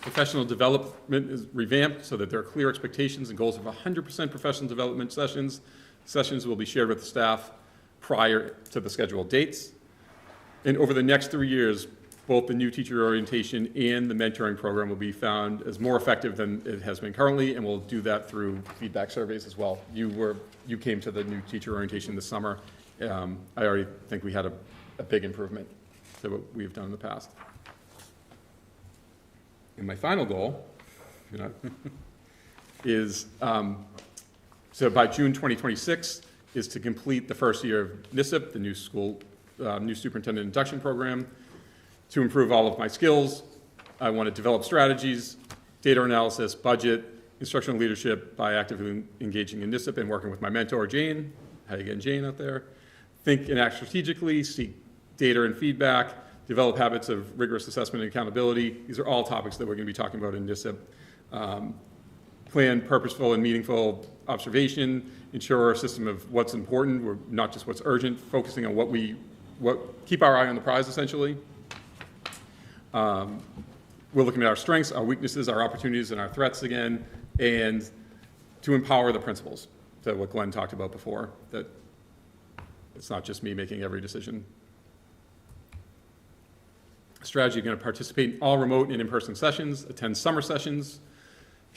Speaker 5: Professional development is revamped so that there are clear expectations and goals of 100% professional development sessions. Sessions will be shared with the staff prior to the scheduled dates. And over the next 3 years, both the new teacher orientation and the mentoring program will be found as more effective than it has been currently, and we'll do that through feedback surveys as well. You came to the new teacher orientation this summer. I already think we had a big improvement to what we've done in the past. And my final goal, is so by June 2026 is to complete the first year of NISIP, the new superintendent induction program. To improve all of my skills, I want to develop strategies, data analysis, budget, instructional leadership by actively engaging in NISIP and working with my mentor, Jane. How you getting Jane out there? Think and act strategically, seek data and feedback, develop habits of rigorous assessment and accountability. These are all topics that we're going to be talking about in NISIP. Plan purposeful and meaningful observation, ensure a system of what's important, we're not just what's urgent, focusing on keep our eye on the prize, essentially. We're looking at our strengths, our weaknesses, our opportunities, and our threats again, and to empower the principals, to what Glenn talked about before, that it's not just me making every decision. Strategy, going to participate in all remote and in-person sessions, attend summer sessions,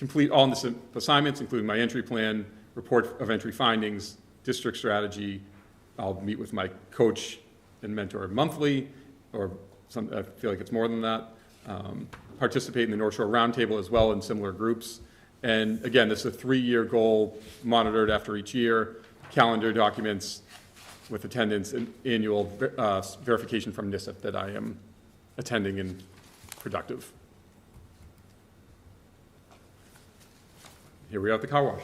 Speaker 5: complete all the assignments, including my entry plan, report of entry findings, district strategy. I'll meet with my coach and mentor monthly, or I feel like it's more than that. Participate in the North Shore Roundtable as well in similar groups. And again, this is a 3-year goal, monitored after each year, calendar documents with attendance and annual verification from NISIP that I am attending and productive. Here we are at the car wash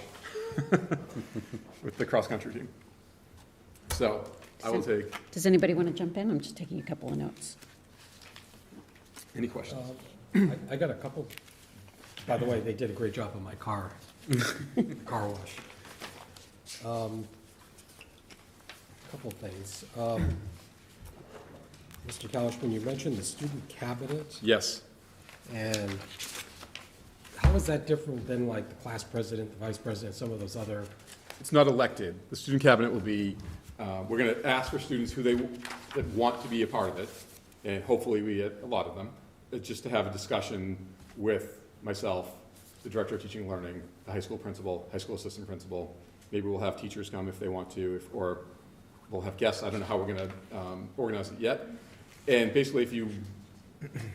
Speaker 5: with the cross-country team. So I will take
Speaker 1: Does anybody want to jump in? I'm just taking a couple of notes.
Speaker 5: any questions.
Speaker 2: I got a couple. By the way, they did a great job on my car wash. Couple things. Mr. Kalish, when you mentioned the student cabinet,
Speaker 5: Yes.
Speaker 2: and how is that different than like the class president, the vice president, some of those other?
Speaker 5: It's not elected. The student cabinet will be, we're going to ask for students that want to be a part of it, and hopefully we get a lot of them, just to have a discussion with myself, the director of teaching and learning, the high school principal, high school assistant principal. Maybe we'll have teachers come if they want to, or we'll have guests. I don't know how we're going to organize it yet. And basically,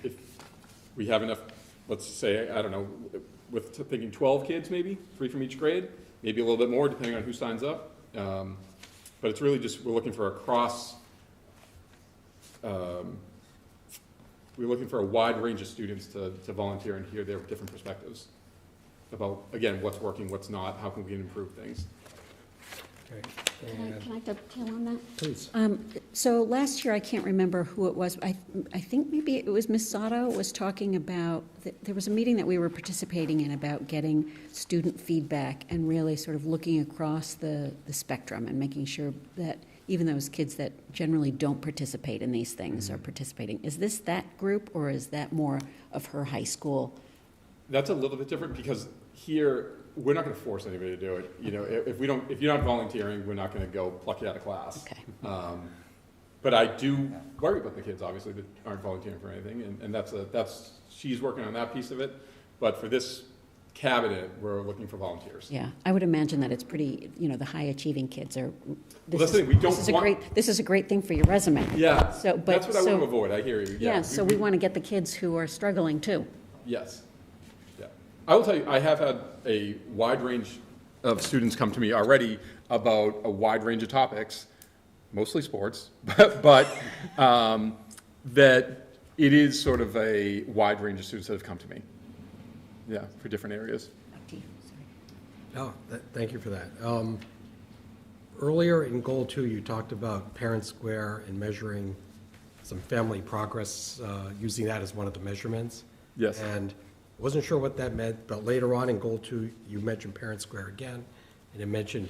Speaker 5: if we have enough, let's say, I don't know, with thinking 12 kids maybe, 3 from each grade, maybe a little bit more depending on who signs up. But it's really just, we're looking for we're looking for a wide range of students to volunteer and hear their different perspectives about, again, what's working, what's not, how can we improve things.
Speaker 2: Okay.
Speaker 1: Can I dovetail on that?
Speaker 2: Please.
Speaker 1: So last year, I can't remember who it was. I think maybe it was Ms. Sato was talking about, there was a meeting that we were participating in about getting student feedback and really sort of looking across the spectrum and making sure that even those kids that generally don't participate in these things are participating. Is this that group, or is that more of her high school?
Speaker 5: That's a little bit different because here, we're not going to force anybody to do it. You know, if you're not volunteering, we're not going to go pluck you out of class.
Speaker 1: Okay.
Speaker 5: But I do worry about the kids, obviously, that aren't volunteering for anything, and she's working on that piece of it. But for this cabinet, we're looking for volunteers.
Speaker 1: Yeah, I would imagine that it's pretty, the high-achieving kids are.
Speaker 5: That's the thing, we don't
Speaker 1: This is a great thing for your resume.
Speaker 5: Yeah,
Speaker 1: So, but
Speaker 5: that's what I want to avoid. I hear you.
Speaker 1: Yeah, so we want to get the kids who are struggling too.
Speaker 5: Yes. Yeah. I will tell you, I have had a wide range of students come to me already about a wide range of topics, mostly sports, but that it is sort of a wide range of students that have come to me. Yeah, for different areas.
Speaker 1: Back to you, sorry.
Speaker 2: Oh, thank you for that. Earlier in Goal 2, you talked about Parent Square and measuring some family progress, using that as one of the measurements.
Speaker 5: Yes.
Speaker 2: And I wasn't sure what that meant, but later on in Goal 2, you mentioned Parent Square again, and it mentioned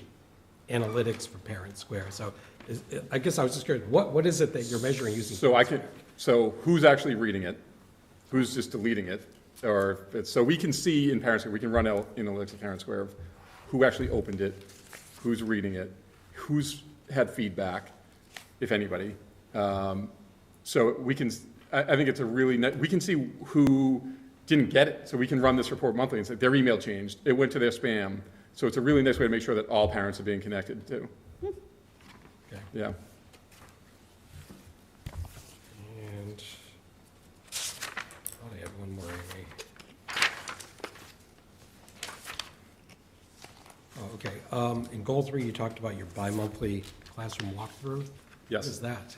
Speaker 2: analytics for Parent Square. So I guess I was just curious, what is it that you're measuring using?
Speaker 5: So who's actually reading it? Who's just deleting it? So we can see in Parent Square, we can run analytics of Parent Square of who actually opened it, who's reading it, who's had feedback, if anybody. So we can, I think it's we can see who didn't get it. So we can run this report monthly and say their email changed, it went to their spam. So it's a really nice way to make sure that all parents are being connected too.
Speaker 2: Okay.
Speaker 5: Yeah.
Speaker 2: And I thought I had one more. Oh, okay. In Goal 3, you talked about your bi-monthly classroom walkthrough.
Speaker 5: Yes.
Speaker 2: What is that?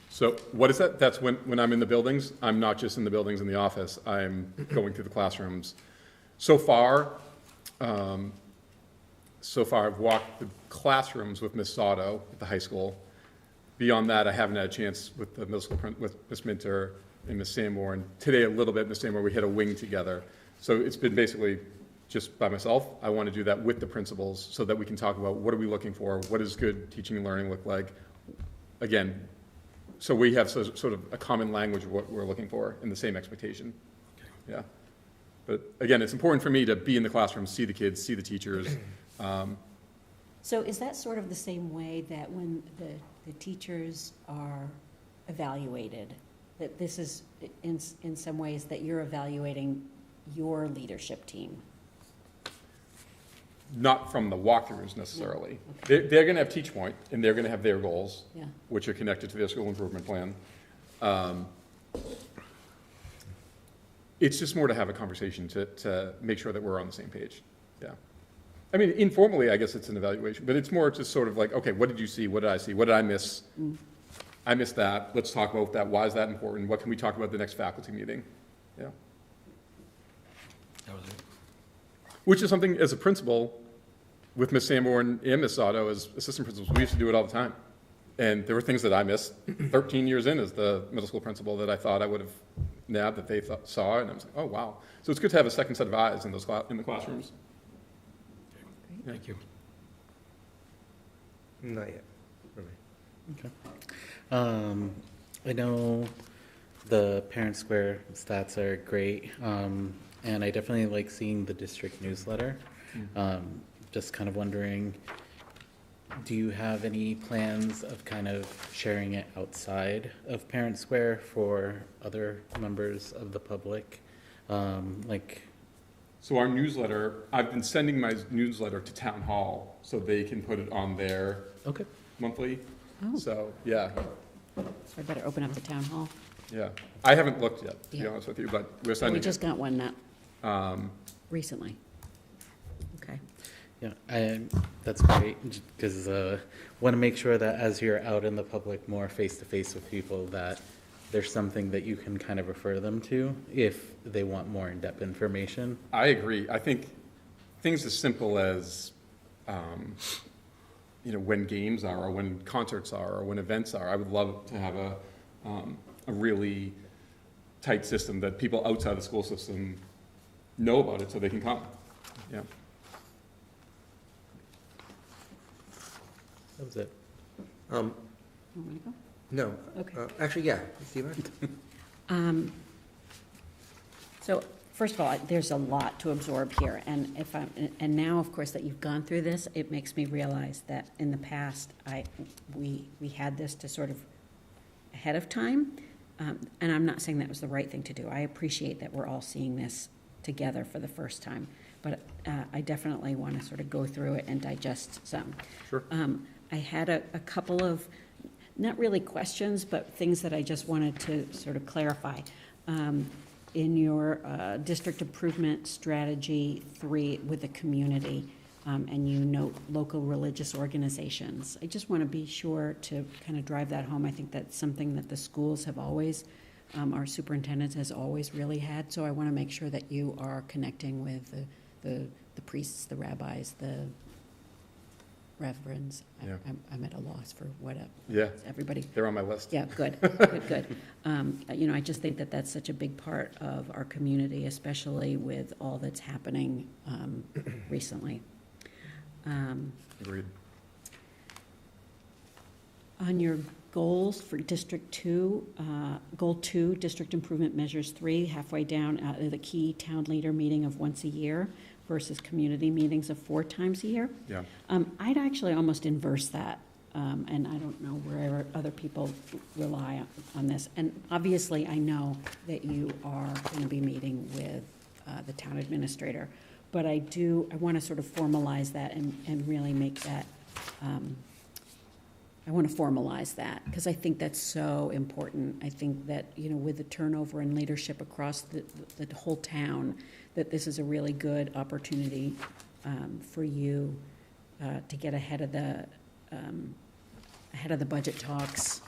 Speaker 5: So what is that? That's when I'm in the buildings. I'm not just in the buildings in the office. I'm going through the classrooms. So far I've walked the classrooms with Ms. Sato at the high school. Beyond that, I haven't had a chance with the middle school, with Ms. Minter and Ms. Sanborn. And today a little bit, Ms. Sanborn, we had a wing together. So it's been basically just by myself. I want to do that with the principals so that we can talk about what are we looking for, what does good teaching and learning look like. Again, so we have sort of a common language of what we're looking for and the same expectation. Yeah. But again, it's important for me to be in the classroom, see the kids, see the teachers.
Speaker 1: So is that sort of the same way that when the teachers are evaluated, that this is in some ways that you're evaluating your leadership team?
Speaker 5: Not from the walkthroughs necessarily. They're going to have Teach Point, and they're going to have their goals,
Speaker 1: Yeah.
Speaker 5: which are connected to their school improvement plan. It's just more to have a conversation to make sure that we're on the same page. Yeah. I mean, informally, I guess it's an evaluation, but it's more just sort of like, okay, what did you see? What did I see? What did I miss? I missed that. Let's talk about that. Why is that important? What can we talk about at the next faculty meeting? Yeah.
Speaker 2: That was it.
Speaker 5: Which is something, as a principal, with Ms. Sanborn and Ms. Otto as assistant principals, we used to do it all the time. And there were things that I missed 13 years in as the middle school principal that I thought I would have nabbed that they saw, and I was like, oh, wow. So it's good to have a second set of eyes in those in the classrooms.
Speaker 2: Thank you.
Speaker 4: Not yet.
Speaker 3: Okay. I know the Parent Square stats are great, and I definitely like seeing the district newsletter. Just kind of wondering, do you have any plans of kind of sharing it outside of Parent Square for other members of the public?
Speaker 5: So our newsletter, I've been sending my newsletter to Town Hall so they can put it on their
Speaker 3: Okay.
Speaker 5: monthly.
Speaker 1: Oh.
Speaker 5: So, yeah,
Speaker 1: So I better open up the town hall.
Speaker 5: yeah. I haven't looked yet, to be
Speaker 1: Yeah.
Speaker 5: honest with you, but we're
Speaker 1: We
Speaker 5: sending
Speaker 1: just
Speaker 5: it.
Speaker 1: got one recently. Okay.
Speaker 3: Yeah, that's great, because want to make sure that as you're out in the public more face-to-face with people, that there's something that you can kind of refer them to if they want more in-depth information.
Speaker 5: I agree. I think things as simple as, when games are, or when concerts are, or when events are, I would love to have a really tight system that people outside the school system know about it so they can come. Yeah.
Speaker 3: That was it.
Speaker 1: You want me to go?
Speaker 4: No.
Speaker 1: Okay.
Speaker 4: Actually, yeah. Do you mind?
Speaker 1: So, first of all, there's a lot to absorb here, and and now, of course, that you've gone through this, it makes me realize that in the past, we had this to sort of ahead of time, and I'm not saying that was the right thing to do. I appreciate that we're all seeing this together for the first time, but I definitely want to sort of go through it and digest some.
Speaker 5: Sure.
Speaker 1: I had a couple of, not really questions, but things that I just wanted to sort of clarify. In your district improvement strategy 3 with the community, and you note local religious organizations, I just want to be sure to kind of drive that home. I think that's something that the schools have always, our superintendent has always really had, so I want to make sure that you are connecting with the priests, the rabbis, the reverends.
Speaker 5: Yeah.
Speaker 1: I'm at a loss for what
Speaker 5: Yeah,
Speaker 1: everybody.
Speaker 5: they're on my list.
Speaker 1: Yeah, good, good. I just think that that's such a big part of our community, especially with all that's happening recently.
Speaker 5: Agreed.
Speaker 1: On your goals for District 2, Goal 2, District Improvement Measures 3, halfway down, the key town leader meeting of once a year versus community meetings of 4 times a year.
Speaker 5: Yeah.
Speaker 1: I'd actually almost inverse that, and I don't know where other people rely on this. And obviously, I know that you are going to be meeting with the town administrator, but I want to sort of formalize that and really make that, I want to formalize that, because I think that's so important. I think that, with the turnover and leadership across the whole town, that this is a really good opportunity for you to get ahead of the budget talks,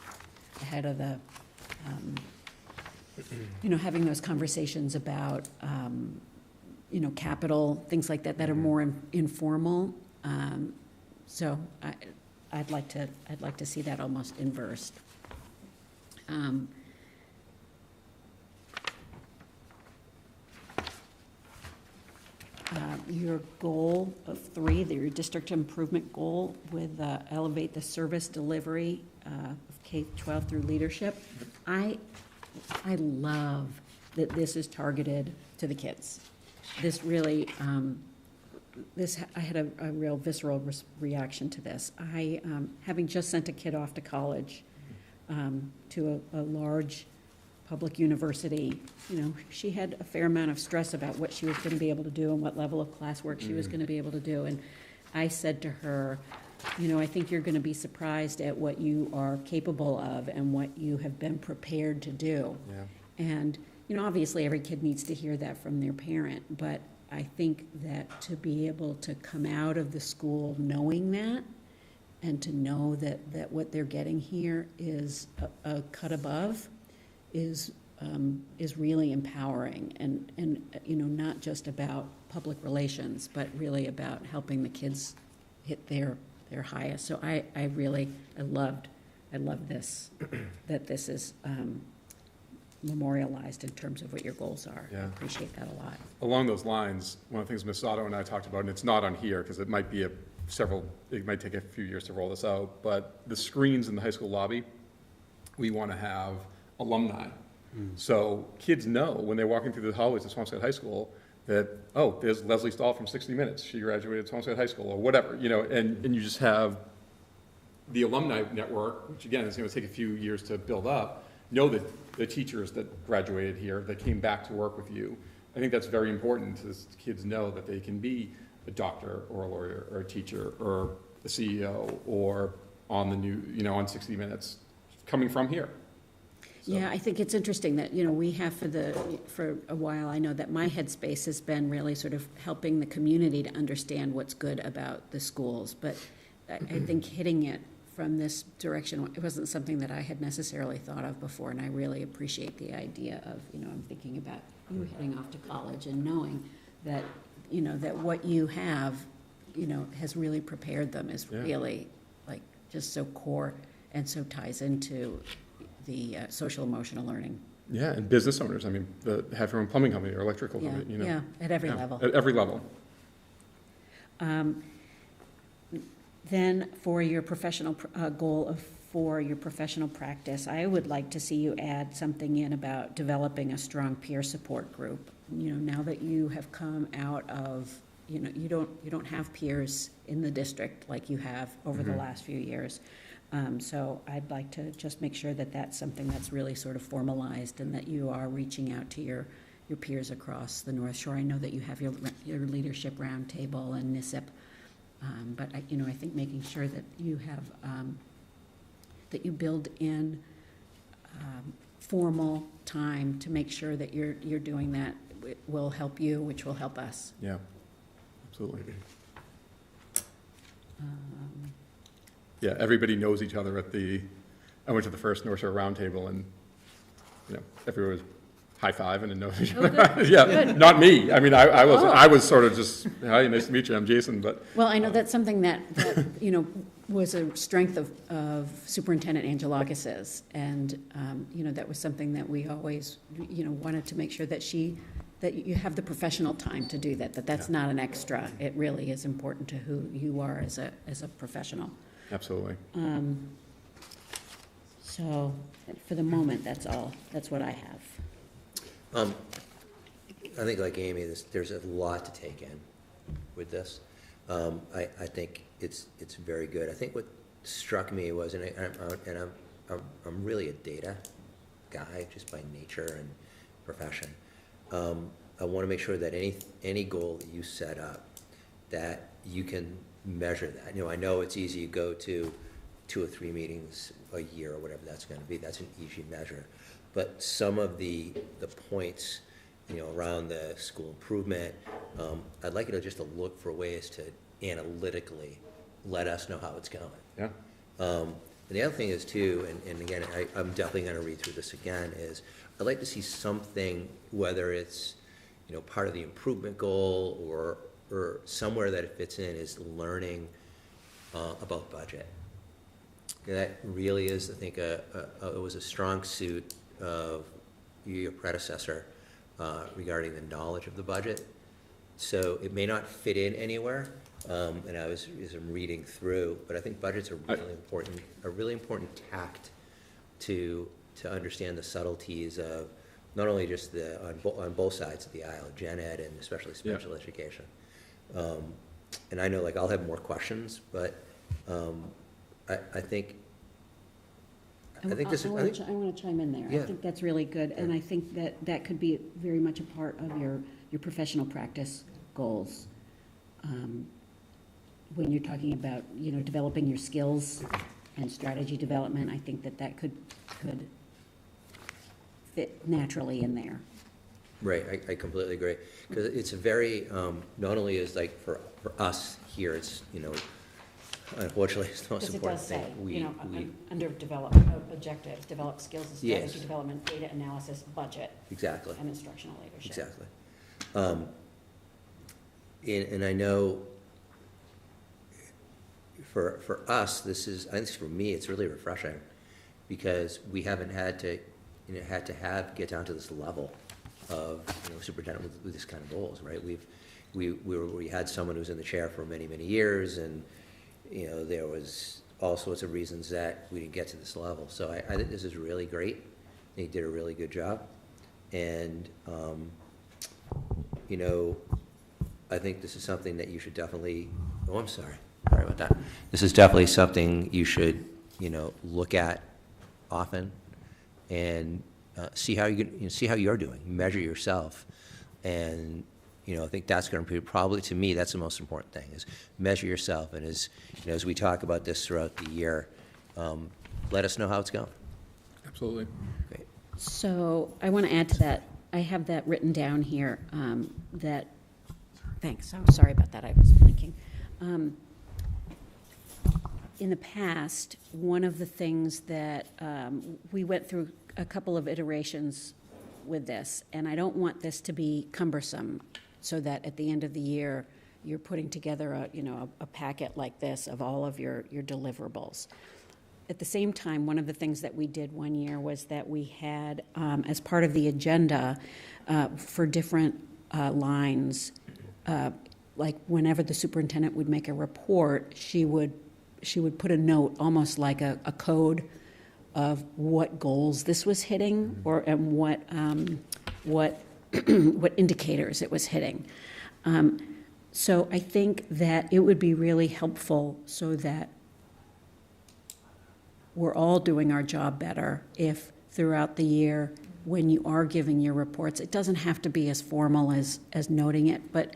Speaker 1: ahead of the, having those conversations about, capital, things like that, that are more informal. So I'd like to see that almost inversed. Your goal of 3, your district improvement goal with elevate the service delivery of K-12 through leadership. I love that this is targeted to the kids. This really, I had a real visceral reaction to this. Having just sent a kid off to college, to a large public university, she had a fair amount of stress about what she was going to be able to do and what level of classwork she was going to be able to do. And I said to her, I think you're going to be surprised at what you are capable of and what you have been prepared to do.
Speaker 5: Yeah.
Speaker 1: And, obviously every kid needs to hear that from their parent, but I think that to be able to come out of the school knowing that, and to know that what they're getting here is a cut above, is really empowering, and not just about public relations, but really about helping the kids hit their highest. So I loved this, that this is memorialized in terms of what your goals are.
Speaker 5: Yeah.
Speaker 1: I appreciate that a lot.
Speaker 5: Along those lines, one of the things Ms. Otto and I talked about, and it's not on here because it might be it might take a few years to roll this out, but the screens in the high school lobby, we want to have alumni. So kids know when they're walking through the hallways of Swampscott High School that, oh, there's Leslie Stahl from 60 Minutes. She graduated Swampscott High School, or whatever, and you just have the alumni network, which again is going to take a few years to build up, know that the teachers that graduated here, that came back to work with you. I think that's very important to kids know that they can be a doctor or a lawyer or a teacher or a CEO or on the new, on 60 Minutes, coming from here. So.
Speaker 1: Yeah, I think it's interesting that, we have for a while, I know that my headspace has been really sort of helping the community to understand what's good about the schools, but I think hitting it from this direction, it wasn't something that I had necessarily thought of before, and I really appreciate the idea of, I'm thinking about you heading off to college and knowing that, that what you have, has really prepared them is really, like, just so core and so ties into the social emotional learning.
Speaker 5: Yeah, and business owners, I mean, have your own plumbing company or electrical
Speaker 1: Yeah,
Speaker 5: company,
Speaker 1: yeah, at every level.
Speaker 5: At every level.
Speaker 1: Then for your professional goal for your professional practice, I would like to see you add something in about developing a strong peer support group. Now that you have come out of, you don't have peers in the district like you have over the last few years. So I'd like to just make sure that that's something that's really sort of formalized and that you are reaching out to your peers across the North Shore. I know that you have your leadership roundtable and NISIP. But I think making sure that you have, that you build in formal time to make sure that you're doing that will help you, which will help us.
Speaker 5: Yeah, absolutely. Yeah, everybody knows each other I went to the first North Shore Roundtable and, everyone was high-fiving and knows each other. Yeah, good. Not me. I mean, I was sort of just, hi, nice to meet you, I'm Jason, but.
Speaker 1: Well, I know that's something that was a strength of Superintendent Angelakis's, and, that was something that we always, wanted to make sure that you have the professional time to do that's not an extra. It really is important to who you are as a professional.
Speaker 5: Absolutely.
Speaker 1: So, for the moment, that's what I have.
Speaker 4: I think like Amy, there's a lot to take in with this. I think it's very good. I think what struck me was, and I'm really a data guy just by nature and profession. I want to make sure that any goal that you set up, that you can measure that. I know it's easy to go to 2 or 3 meetings a year or whatever that's going to be. That's an easy measure. But some of the points, around the school improvement, I'd like you to just to look for ways to analytically let us know how it's going.
Speaker 5: Yeah.
Speaker 4: And the other thing is too, and again, I'm definitely going to read through this again, is I'd like to see something, whether it's, part of the improvement goal or somewhere that it fits in, is learning about budget. That really is, I think, it was a strong suit of your predecessor regarding the knowledge of the budget. So it may not fit in anywhere, and as I'm reading through, but I think budgets are really important tact to understand the subtleties of not only just on both sides of the aisle, gen ed and especially special education. And I know, I'll have more questions, but I think I think this is, I think,
Speaker 1: I want to chime in there.
Speaker 4: Yeah.
Speaker 1: I think that's really good, and I think that that could be very much a part of your professional practice goals. When you're talking about, developing your skills and strategy development, I think that could fit naturally in there.
Speaker 4: right, I completely agree. Because it's a very, not only is like for us here, it's, unfortunately, it's the most
Speaker 1: Because it
Speaker 4: important
Speaker 1: does
Speaker 4: thing.
Speaker 1: say, under develop, objectives, develop skills and
Speaker 4: Yes.
Speaker 1: strategy development, data analysis, budget,
Speaker 4: Exactly.
Speaker 1: and instructional leadership.
Speaker 4: Exactly. And I know for us, I think for me, it's really refreshing because we haven't had to, get down to this level of, superintendent with this kind of goals, right? We had someone who was in the chair for many, many years and, there was all sorts of reasons that we didn't get to this level. So I think this is really great. They did a really good job. And, I think this is something that you should definitely, I'm sorry about that. This is definitely something you should, look at often and see how you're doing, measure yourself. And, I think that's going to be probably, to me, that's the most important thing is measure yourself. And as we talk about this throughout the year, let us know how it's going.
Speaker 5: Absolutely.
Speaker 4: Great.
Speaker 1: So I want to add to that, I have that written down here, thanks, I'm sorry about that, I was blinking. In the past, one of the things that, we went through a couple of iterations with this, and I don't want this to be cumbersome, so that at the end of the year, you're putting together a packet like this of all of your deliverables. At the same time, one of the things that we did one year was that we had, as part of the agenda, for different lines, like whenever the superintendent would make a report, she would put a note, almost like a code of what goals this was hitting, and what what indicators it was hitting. So I think that it would be really helpful so that we're all doing our job better if throughout the year, when you are giving your reports, it doesn't have to be as formal as noting it, but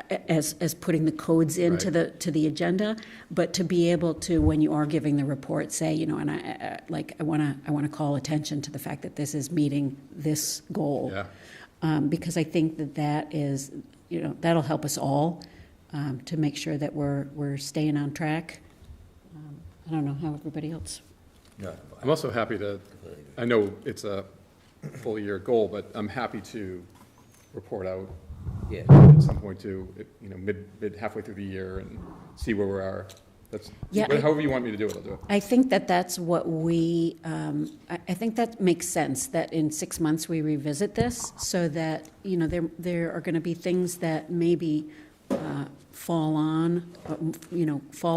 Speaker 1: as putting the codes into to the agenda, but to be able to, when you are giving the report, say, and I want to call attention to the fact that this is meeting this goal.
Speaker 5: Yeah.
Speaker 1: Because I think that is, that'll help us all to make sure that we're staying on track. I don't know how everybody else.
Speaker 4: No,
Speaker 5: I'm also happy to, I know it's a full year goal, but I'm happy to report out
Speaker 4: yeah.
Speaker 5: at some point too, mid halfway through the year and see where we are. That's, however you want me to do it, I'll do it.
Speaker 1: I think that's what I think that makes sense, that in 6 months we revisit this, so that, there are going to be things that maybe fall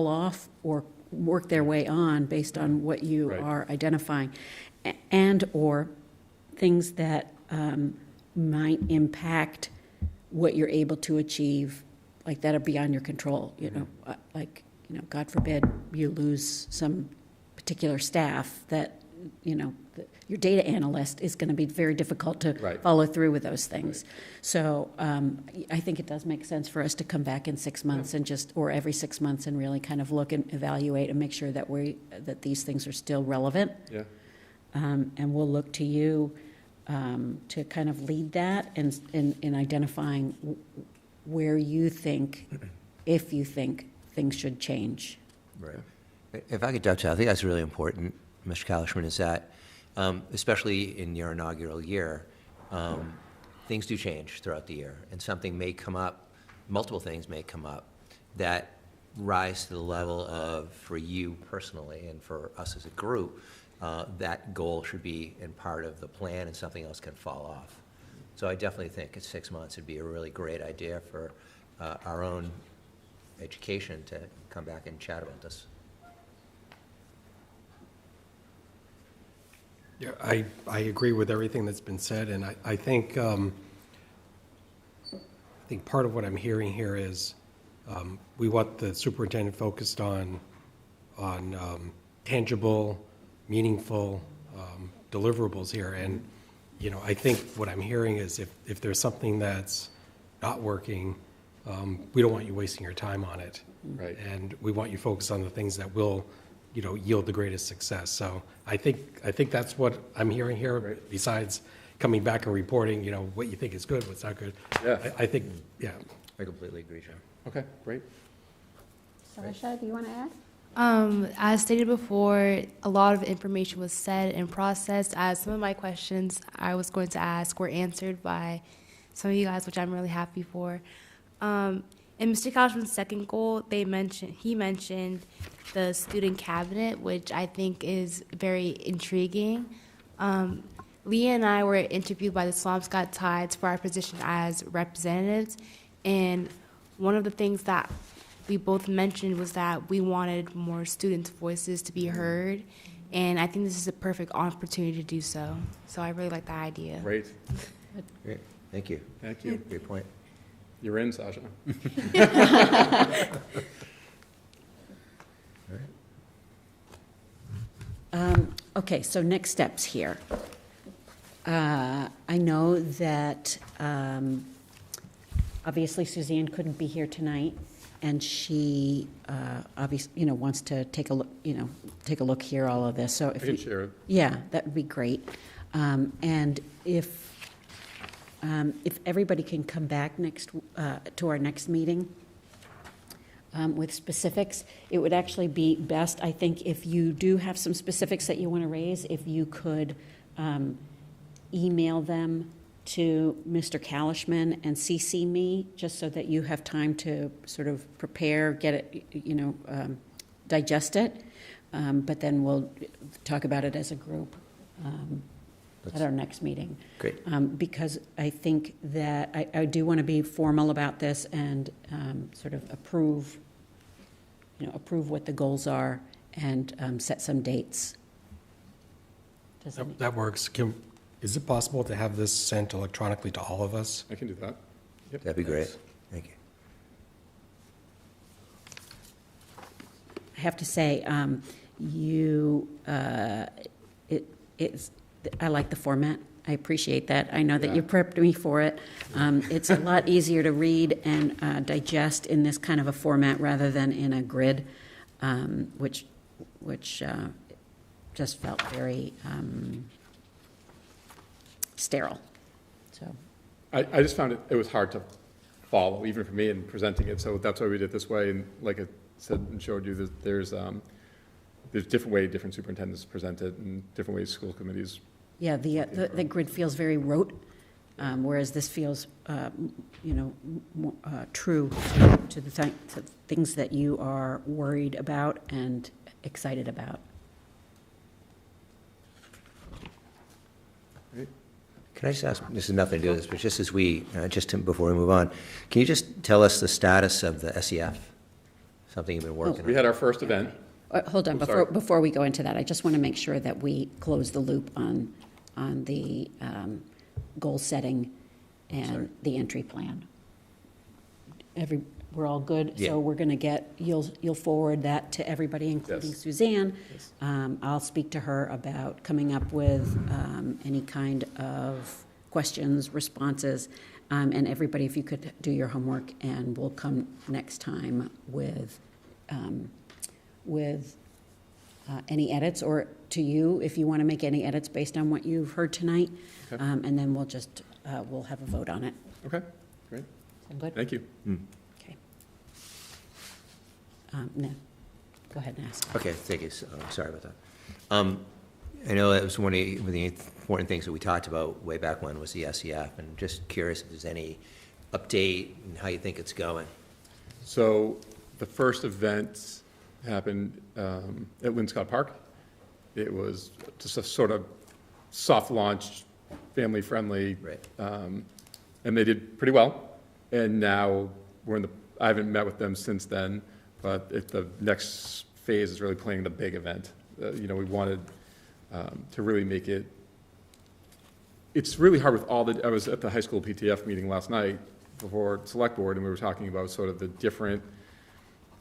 Speaker 1: off, or work their way on based on what you
Speaker 5: Right.
Speaker 1: are identifying, and/or things that might impact what you're able to achieve, like that are beyond your control, God forbid you lose some particular staff that, your data analyst is going to be very difficult to
Speaker 5: Right.
Speaker 1: follow through with those things. So I think it does make sense for us to come back in 6 months and or every 6 months, and really kind of look and evaluate and make sure that these things are still relevant.
Speaker 5: Yeah.
Speaker 1: And we'll look to you to kind of lead that in identifying where you think, if you think, things should change.
Speaker 4: Right. If I could dovetail, I think that's really important, Mr. Kalishman, is that, especially in your inaugural year, things do change throughout the year, and something may come up, multiple things may come up that rise to the level of, for you personally and for us as a group, that goal should be in part of the plan, and something else can fall off. So I definitely think at 6 months would be a really great idea for our own education to come back and chat about this.
Speaker 2: Yeah, I agree with everything that's been said, and I think part of what I'm hearing here is we want the superintendent focused on tangible, meaningful deliverables here. And, you know, I think what I'm hearing is if there's something that's not working, we don't want you wasting your time on it.
Speaker 5: Right.
Speaker 2: And we want you focused on the things that will, you know, yield the greatest success. So I think that's what I'm hearing here,
Speaker 5: Right.
Speaker 2: besides coming back and reporting, you know, what you think is good, what's not good.
Speaker 5: Yeah.
Speaker 2: I think, yeah.
Speaker 4: I completely agree, John.
Speaker 5: Okay, great.
Speaker 1: Sasha, do you want to add?
Speaker 6: As stated before, a lot of information was said and processed. As some of my questions I was going to ask were answered by some of you guys, which I'm really happy for. In Mr. Kaushman's second goal, he mentioned the student cabinet, which I think is very intriguing. Leah and I were interviewed by the Swampscott Tides for our position as representatives, and one of the things that we both mentioned was that we wanted more students' voices to be heard, and I think this is a perfect opportunity to do so. So I really like that idea.
Speaker 5: Great.
Speaker 4: Great, thank you.
Speaker 5: Thank you.
Speaker 4: Great point.
Speaker 5: You're in, Sasha.
Speaker 1: Okay, so next steps here. I know that obviously Suzanne couldn't be here tonight, and she obviously, you know, wants to take a look, take a look here, all of this. So
Speaker 5: I
Speaker 1: if
Speaker 5: can
Speaker 1: you,
Speaker 5: share it.
Speaker 1: yeah, that would be great. And if everybody can come back to our next meeting with specifics, it would actually be best, I think, if you do have some specifics that you want to raise, if you could email them to Mr. Kalishman and CC me, just so that you have time to sort of prepare, get it, digest it. But then we'll talk about it as a group at our next meeting.
Speaker 4: Great.
Speaker 1: Because I think that I do want to be formal about this and sort of approve what the goals are and set some dates. Does any-
Speaker 2: That works. Is it possible to have this sent electronically to all of us?
Speaker 5: I can do that. Yep.
Speaker 4: That'd be great. Thank you.
Speaker 1: I have to say, I like the format. I appreciate that. I know that you
Speaker 5: Yeah.
Speaker 1: prepped me for it. It's a lot easier to read and digest in this kind of a format rather than in a grid, which just felt very sterile. So,
Speaker 5: I just found it was hard to follow, even for me in presenting it, so that's why we did it this way. And like I said and showed you, that there's different ways different superintendents present it and different ways school committees.
Speaker 1: yeah, the grid feels very rote, whereas this feels, true to the things that you are worried about and excited about.
Speaker 4: Can I just ask, this has nothing to do with this, but just as before we move on, can you just tell us the status of the SEF? Something you've been working
Speaker 5: We
Speaker 4: on?
Speaker 5: had our first event.
Speaker 1: Hold on,
Speaker 5: I'm sorry.
Speaker 1: before we go into that, I just want to make sure that we close the loop on the goal setting
Speaker 4: Sorry.
Speaker 1: and the entry plan. We're all good?
Speaker 4: Yeah.
Speaker 1: So we're going to you'll forward that to everybody, including
Speaker 5: Yes.
Speaker 1: Suzanne.
Speaker 5: Yes.
Speaker 1: I'll speak to her about coming up with any kind of questions, responses, and everybody, if you could do your homework, and we'll come next time with any edits, or to you, if you want to make any edits based on what you've heard tonight.
Speaker 5: Okay.
Speaker 1: And then we'll have a vote on it.
Speaker 5: Okay, great.
Speaker 1: Sound good?
Speaker 5: Thank you.
Speaker 1: Okay. No, go ahead and ask.
Speaker 4: Okay, thank you. Sorry about that. I know that was one of the important things that we talked about way back when was the SEF, and just curious if there's any update and how you think it's going.
Speaker 5: So the first event happened at Linscott Park. It was just a sort of soft launch, family-friendly.
Speaker 4: Right.
Speaker 5: And they did pretty well. And now I haven't met with them since then, but the next phase is really planning the big event. We wanted to really make it, it's really hard with I was at the high school PTF meeting last night before select board, and we were talking about sort of the different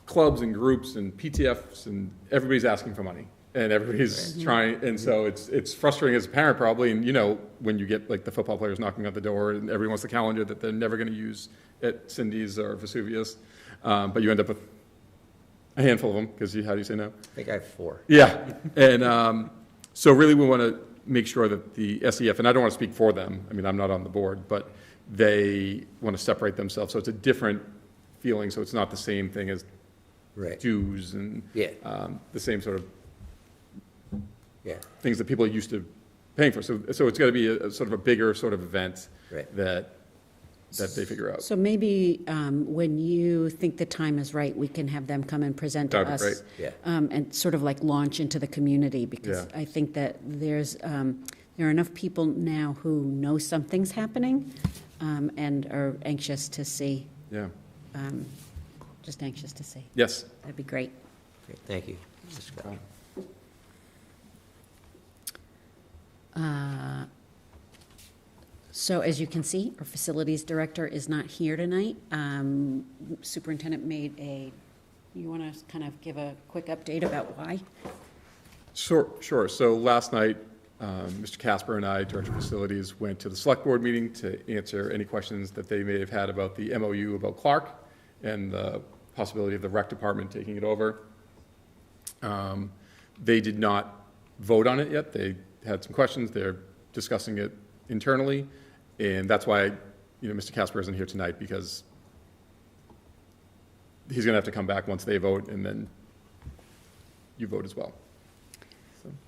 Speaker 5: clubs and groups and PTFs, and everybody's asking for money. and everybody's trying, and so it's frustrating as a parent probably, and when you get like the football players knocking at the door and everyone wants the calendar that they're never gonna use at Cindy's or Vesuvius, but you end up with a handful of them, because how do you say no?
Speaker 4: I think I have 4.
Speaker 5: Yeah, and so really we want to make sure that the SEF, and I don't want to speak for them, I mean, I'm not on the board, but they want to separate themselves, so it's a different feeling, so it's not the same thing as
Speaker 4: Right.
Speaker 5: dues and
Speaker 4: Yeah.
Speaker 5: the same sort of
Speaker 4: Yeah,
Speaker 5: things that people are used to paying for. So it's got to be a sort of a bigger sort of event
Speaker 4: Right.
Speaker 5: that they figure out.
Speaker 1: So maybe when you think the time is right, we can have them come and present to
Speaker 5: That'd be
Speaker 1: us.
Speaker 5: great.
Speaker 4: Yeah.
Speaker 1: And sort of like launch into the community, because
Speaker 5: Yeah.
Speaker 1: I think that there are enough people now who know something's happening and are anxious to see,
Speaker 5: Yeah,
Speaker 1: just anxious to see.
Speaker 5: yes.
Speaker 1: That'd be great.
Speaker 4: Great, thank you, Mr. Scott.
Speaker 1: So as you can see, our facilities director is not here tonight. Superintendent you want to kind of give a quick update about why?
Speaker 5: Sure. So last night, Mr. Casper and I, Director of Facilities, went to the Select Board meeting to answer any questions that they may have had about the MOU about Clark and the possibility of the rec department taking it over. They did not vote on it yet. They had some questions. They're discussing it internally, and that's why, Mr. Casper isn't here tonight, because he's going to have to come back once they vote, and then you vote as well.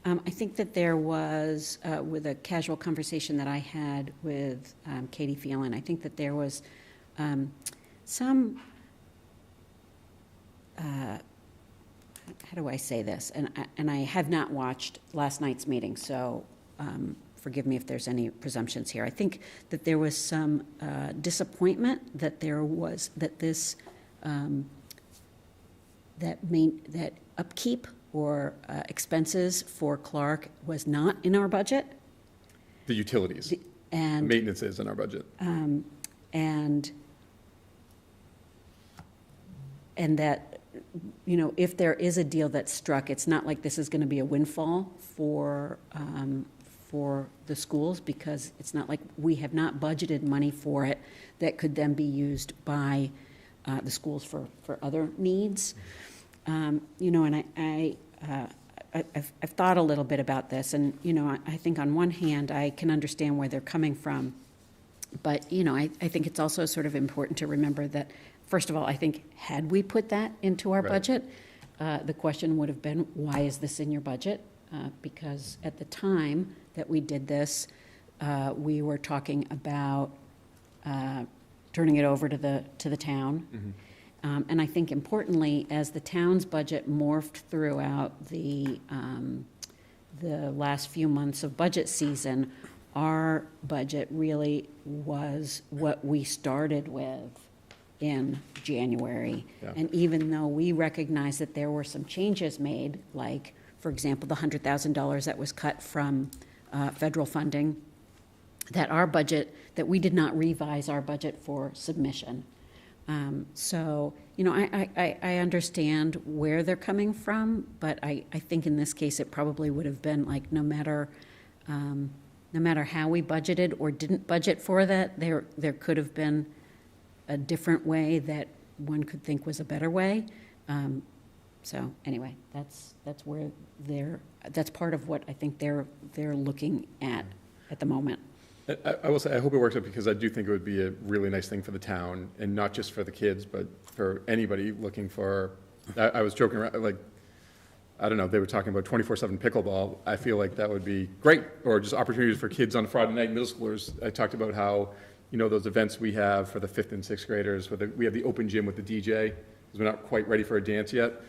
Speaker 1: I think that there was, with a casual conversation that I had with Katie Phelan, I think that there was some, how do I say this? And I have not watched last night's meeting, so forgive me if there's any presumptions here. I think that there was some disappointment that this that upkeep or expenses for Clark was not in our budget.
Speaker 5: The utilities,
Speaker 1: And
Speaker 5: maintenance is in our budget.
Speaker 1: and that, if there is a deal that's struck, it's not like this is going to be a windfall for the schools, because it's not like we have not budgeted money for it that could then be used by the schools for other needs. And I've thought a little bit about this, and, I think on one hand, I can understand where they're coming from. But, I think it's also sort of important to remember that, first of all, I think had we put that into our
Speaker 5: Right.
Speaker 1: budget, the question would have been, why is this in your budget? Because at the time that we did this, we were talking about turning it over to the town. And I think importantly, as the town's budget morphed throughout the last few months of budget season, our budget really was what we started with in January.
Speaker 5: Yeah.
Speaker 1: And even though we recognize that there were some changes made, like, for example, the $100,000 that was cut from federal funding, that we did not revise our budget for submission. So, I understand where they're coming from, but I think in this case, it probably would have been like, no matter how we budgeted or didn't budget for that, there could have been a different way that one could think was a better way. So anyway, that's where that's part of what I think they're looking at the moment.
Speaker 5: I will say, I hope it works out, because I do think it would be a really nice thing for the town, and not just for the kids, but for anybody looking for, I was joking around, like, I don't know, they were talking about 24/7 pickleball. I feel like that would be great, or just opportunities for kids on Friday night, middle schoolers. I talked about how, those events we have for the 5th and 6th graders, we have the open gym with the DJ, because we're not quite ready for a dance yet.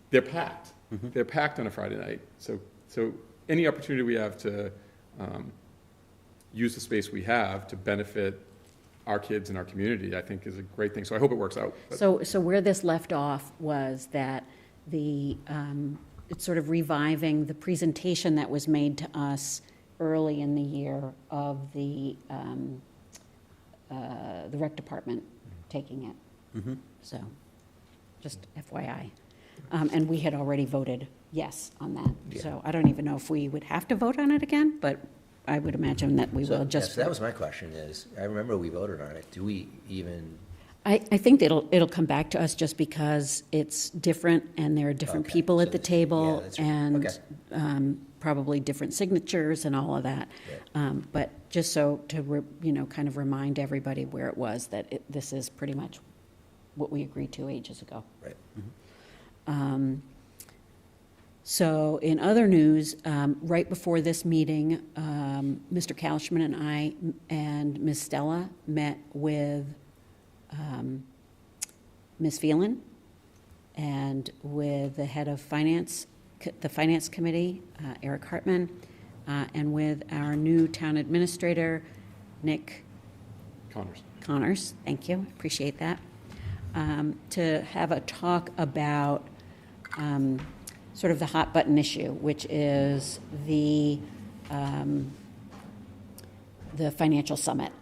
Speaker 5: They're packed. They're packed on a Friday night. So any opportunity we have to use the space we have to benefit our kids and our community, I think is a great thing. So I hope it works out. But-
Speaker 1: So where this left off was that it's sort of reviving the presentation that was made to us early in the year of the rec department taking it. So, just FYI. And we had already voted yes on that.
Speaker 4: Yeah.
Speaker 1: So I don't even know if we would have to vote on it again, but I would imagine that we
Speaker 4: So,
Speaker 1: will
Speaker 4: yeah,
Speaker 1: just.
Speaker 4: so that was my question is, I remember we voted on it. Do we even,
Speaker 1: I think it'll come back to us just because it's different and there are different
Speaker 4: Okay,
Speaker 1: people
Speaker 4: so
Speaker 1: at the
Speaker 4: that's- yeah,
Speaker 1: table
Speaker 4: that's right.
Speaker 1: and
Speaker 4: Okay.
Speaker 1: probably different signatures and all of that. But just so to, kind of remind everybody where it was, that this is pretty much what we agreed to ages ago.
Speaker 4: right?
Speaker 1: So in other news, right before this meeting, Mr. Kalishman and I and Ms. Stella met with Ms. Phelan and with the head of finance, the Finance Committee, Eric Hartman, and with our new town administrator, Nick Connors. Thank you, appreciate that. To have a talk about sort of the hot button issue, which is the financial summit.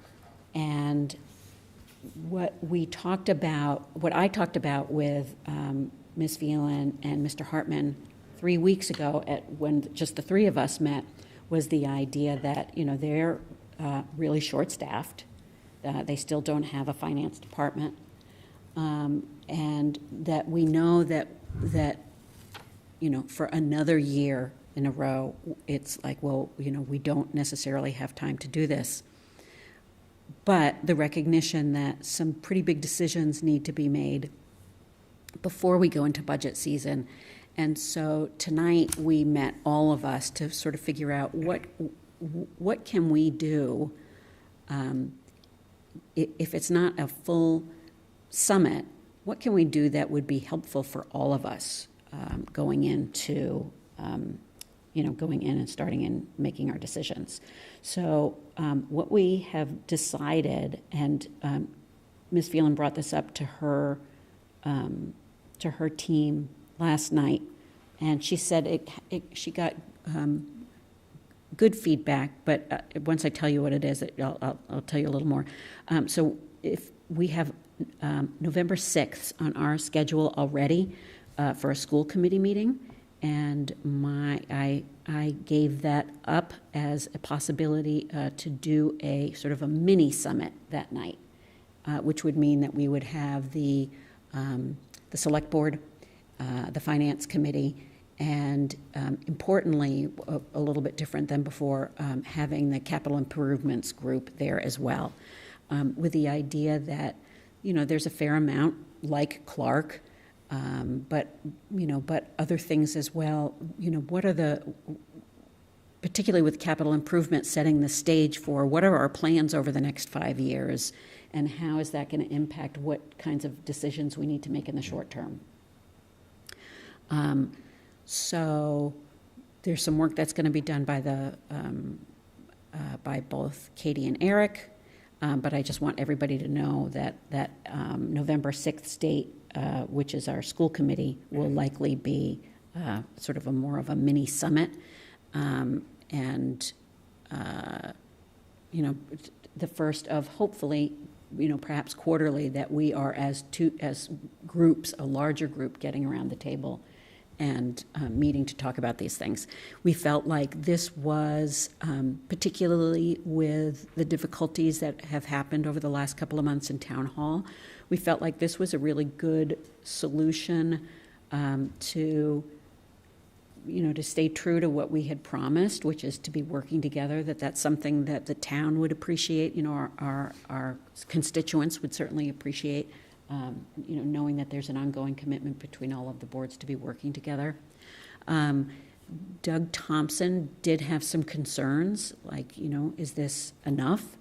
Speaker 1: And what I talked about with Ms. Phelan and Mr. Hartman 3 weeks ago when just the three of us met, was the idea that, they're really short-staffed. They still don't have a finance department. And that we know that, for another year in a row, it's like, well, we don't necessarily have time to do this. But the recognition that some pretty big decisions need to be made before we go into budget season. And so tonight we met, all of us, to sort of figure out what can we do if it's not a full summit, what can we do that would be helpful for all of us going into, going in and starting and making our decisions. So what we have decided, and Ms. Phelan brought this up to her team last night, and she said she got good feedback, but once I tell you what it is, I'll tell you a little more. So if we have November 6th on our schedule already for a school committee meeting, and I gave that up as a possibility to do a sort of a mini summit that night, which would mean that we would have the select board, the finance committee, and importantly, a little bit different than before, having the capital improvements group there as well, with the idea that, there's a fair amount, like Clark, but other things as well. What are particularly with capital improvement, setting the stage for what are our plans over the next 5 years, and how is that going to impact what kinds of decisions we need to make in the short term. So there's some work that's going to be done by by both Katie and Eric, but I just want everybody to know that November 6th date, which is our school committee, will likely be sort of more of a mini summit, and the first of hopefully, perhaps quarterly, that we are as groups, a larger group, getting around the table and meeting to talk about these things. We felt like this was, particularly with the difficulties that have happened over the last couple of months in town hall, we felt like this was a really good solution to stay true to what we had promised, which is to be working together, that's something that the town would appreciate, our constituents would certainly appreciate, knowing that there's an ongoing commitment between all of the boards to be working together. Doug Thompson did have some concerns, like, is this enough?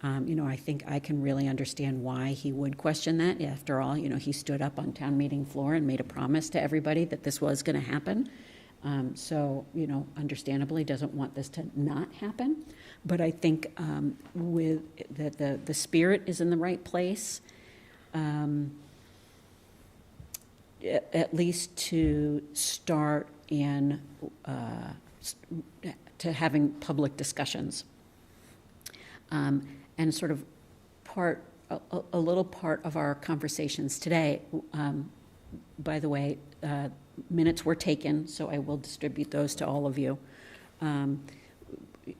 Speaker 1: I think I can really understand why he would question that. After all, he stood up on town meeting floor and made a promise to everybody that this was going to happen. So, understandably doesn't want this to not happen. But I think with the spirit is in the right place, at least to start in to having public discussions. And sort of a little part of our conversations today, by the way, minutes were taken, so I will distribute those to all of you.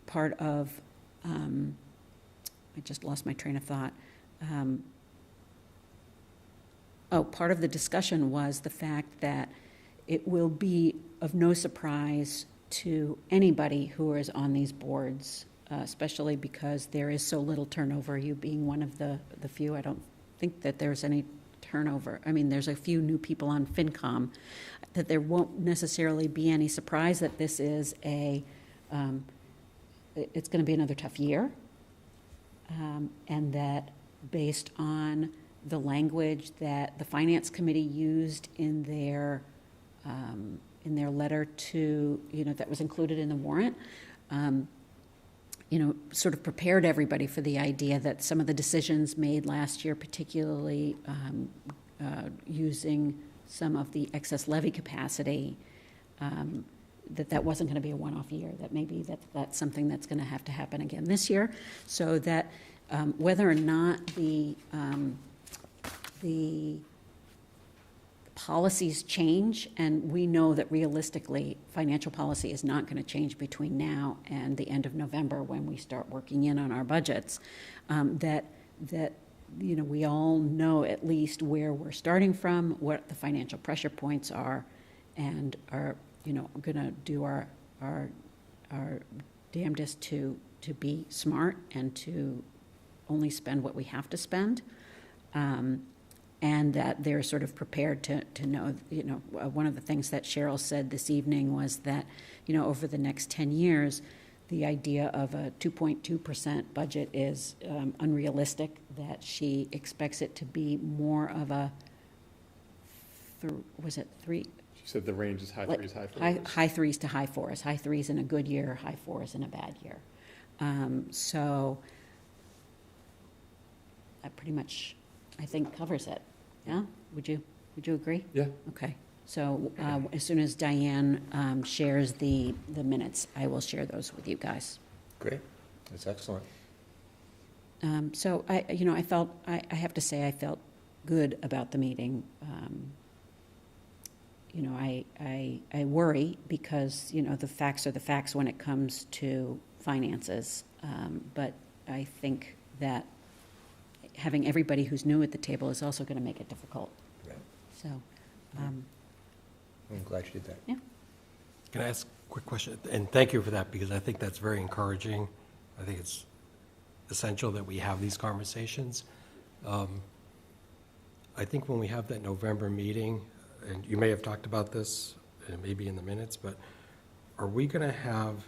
Speaker 1: Part of, I just lost my train of thought. Part of the discussion was the fact that it will be of no surprise to anybody who is on these boards, especially because there is so little turnover, you being one of the few. I don't think that there's any turnover. I mean, there's a few new people on FinCom, that there won't necessarily be any surprise that this is it's going to be another tough year, and that based on the language that the Finance Committee used in their letter to, that was included in the warrant, sort of prepared everybody for the idea that some of the decisions made last year, particularly using some of the excess levy capacity, that wasn't going to be a one-off year, that maybe that's something that's going to have to happen again this year, so that whether or not the policies change, and we know that realistically, financial policy is not going to change between now and the end of November when we start working in on our budgets, that we all know at least where we're starting from, what the financial pressure points are, and are going to do our damnedest to be smart and to only spend what we have to spend. And that they're sort of prepared to know, one of the things that Cheryl said this evening was that, over the next 10 years, the idea of a 2.2% budget is unrealistic, that she expects it to be more of a, was it 3?
Speaker 5: She said the range is high threes, high fours.
Speaker 1: High threes to high fours. High threes in a good year, high fours in a bad year. So that pretty much, I think, covers it. Yeah? Would you agree?
Speaker 5: Yeah.
Speaker 1: Okay. So as soon as Diane shares the minutes, I will share those with you guys.
Speaker 4: Great, that's excellent.
Speaker 1: So I felt, I have to say, I felt good about the meeting. I worry because, the facts are the facts when it comes to finances. But I think that having everybody who's new at the table is also going to make it difficult.
Speaker 4: Right.
Speaker 1: So,
Speaker 4: I'm glad you did that.
Speaker 1: yeah.
Speaker 2: Can I ask a quick question? And thank you for that, because I think that's very encouraging. I think it's essential that we have these conversations. I think when we have that November meeting, and you may have talked about this, maybe in the minutes, but are we going to have,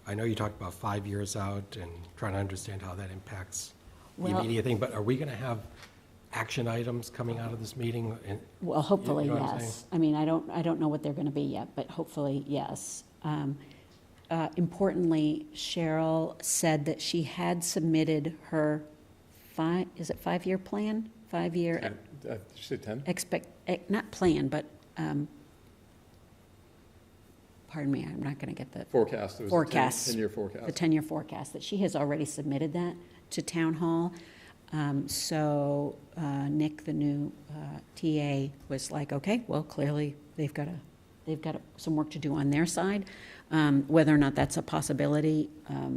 Speaker 2: I know you talked about 5 years out and trying to understand how that impacts the immediate thing, but are we going to have action items coming out of this meeting?
Speaker 1: Well, hopefully,
Speaker 2: You know what I'm
Speaker 1: yes. I mean, I don't know what they're going to be yet, but hopefully, yes. Importantly, Cheryl said that she had submitted her 5-year plan? 5-year.
Speaker 5: Did you say 10?
Speaker 1: Not plan, but, pardon me, I'm not going to get the.
Speaker 5: Forecast. It was
Speaker 1: Forecast.
Speaker 5: a 10-year forecast.
Speaker 1: The 10-year forecast, that she has already submitted that to Town Hall. So Nick, the new TA, was like, okay, well, clearly they've got some work to do on their side. Whether or not that's a possibility,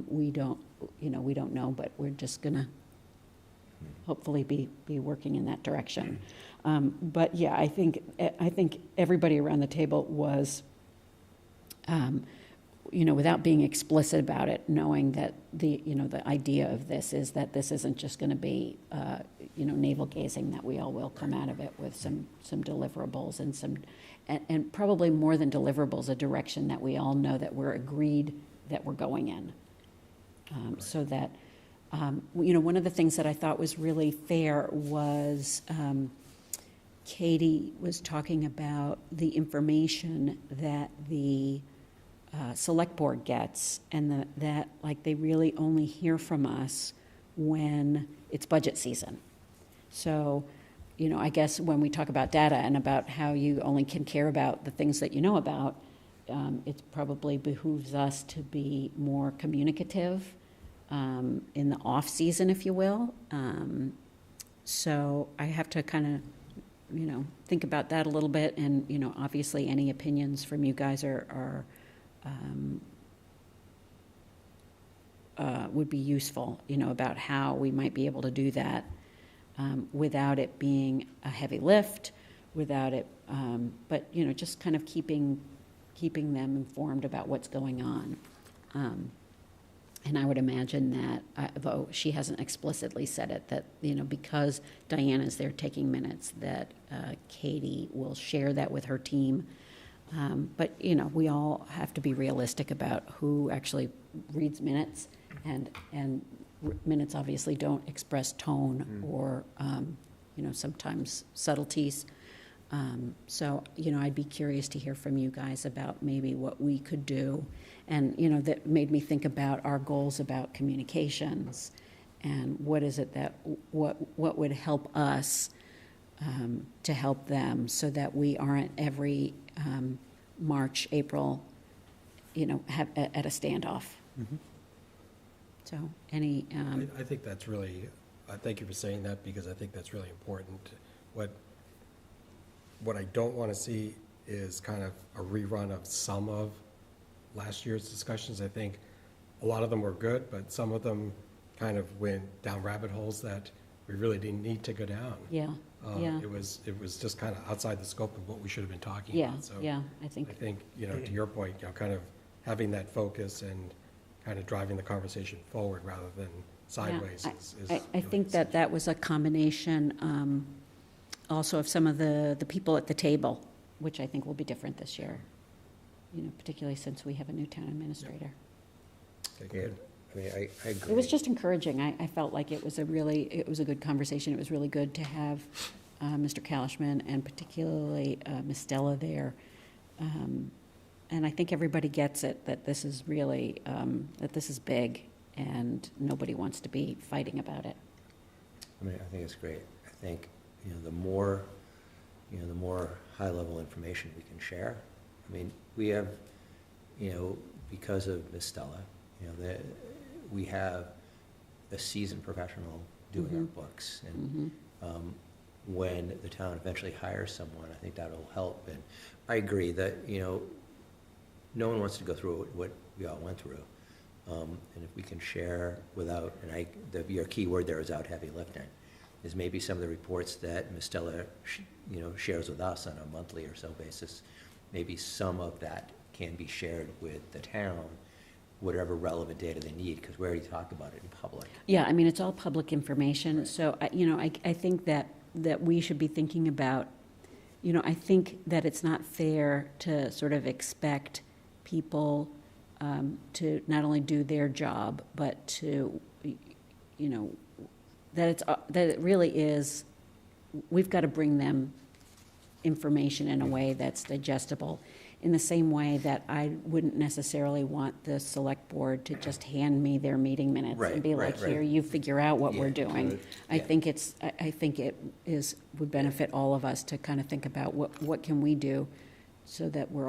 Speaker 1: we don't know, but we're just gonna hopefully be working in that direction. But yeah, I think everybody around the table was, without being explicit about it, knowing that the idea of this is that this isn't just going to be, navel gazing, that we all will come out of it with some deliverables and probably more than deliverables, a direction that we all know that we're agreed that we're going in. So that, one of the things that I thought was really fair was Katie was talking about the information that the select board gets, and that they really only hear from us when it's budget season. So, I guess when we talk about data and about how you only can care about the things that you know about, it probably behooves us to be more communicative in the off season, if you will. So I have to kind of think about that a little bit, and, obviously, any opinions from you guys would be useful, about how we might be able to do that without it being a heavy lift, without it, but, just kind of keeping them informed about what's going on. And I would imagine that, though she hasn't explicitly said it, that, because Diana's there taking minutes, that Katie will share that with her team. But, we all have to be realistic about who actually reads minutes, and minutes obviously don't express tone or, sometimes subtleties. So, I'd be curious to hear from you guys about maybe what we could do. And, that made me think about our goals about communications and what is it that, what would help us to help them so that we aren't every March, April, at a standoff. So any.
Speaker 2: I think that's really, thank you for saying that, because I think that's really important. What I don't want to see is kind of a rerun of some of last year's discussions. I think a lot of them were good, but some of them kind of went down rabbit holes that we really didn't need to go down.
Speaker 1: Yeah, yeah.
Speaker 2: It was just kind of outside the scope of what we should have been talking
Speaker 1: Yeah,
Speaker 2: about. So
Speaker 1: yeah, I think,
Speaker 2: to your point, kind of having that focus and kind of driving the conversation forward rather than sideways is
Speaker 1: I
Speaker 2: really
Speaker 1: think that was a combination also of some of the people at the table, which I think will be different this year, particularly since we have a new town administrator.
Speaker 2: Okay,
Speaker 4: Yeah,
Speaker 2: good.
Speaker 4: I mean, I agree.
Speaker 1: It was just encouraging. I felt like it was a good conversation. It was really good to have Mr. Kalishman and particularly Ms. Stella there. And I think everybody gets it, that this is really, that this is big, and nobody wants to be fighting about it.
Speaker 4: I mean, I think it's great. I think, the more high-level information we can share. I mean, we have, because of Ms. Stella, we have a seasoned professional doing our books. And when the town eventually hires someone, I think that'll help. And I agree that, no one wants to go through what we all went through. And if we can share without, and your key word there is out heavy lifting, is maybe some of the reports that Ms. Stella, shares with us on a monthly or so basis, maybe some of that can be shared with the town, whatever relevant data they need, because we already talked about it in public.
Speaker 1: Yeah, I mean, it's all public information, so, I think that we should be thinking about, I think that it's not fair to sort of expect people to not only do their job, but to, that it really is, we've got to bring them information in a way that's digestible, in the same way that I wouldn't necessarily want the select board to just hand me their meeting minutes and be like, here, you figure out what we're doing. I think it would benefit all of us to kind of think about what can we do so that we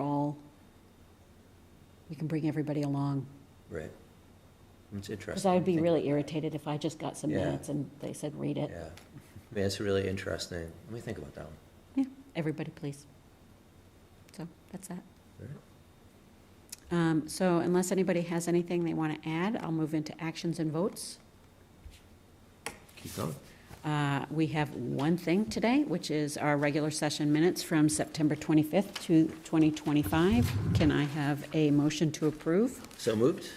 Speaker 1: can bring everybody along.
Speaker 4: Right. It's interesting.
Speaker 1: Because I would be really irritated if I just got some
Speaker 4: Yeah.
Speaker 1: minutes and they said, read it.
Speaker 4: Yeah. I mean, it's really interesting. Let me think about that one.
Speaker 1: Yeah, everybody, please. So, that's that.
Speaker 4: All right.
Speaker 1: So unless anybody has anything they want to add, I'll move into actions and votes.
Speaker 4: Keep going.
Speaker 1: We have one thing today, which is our regular session minutes from September 25th to 2025. Can I have a motion to approve?
Speaker 4: So moved?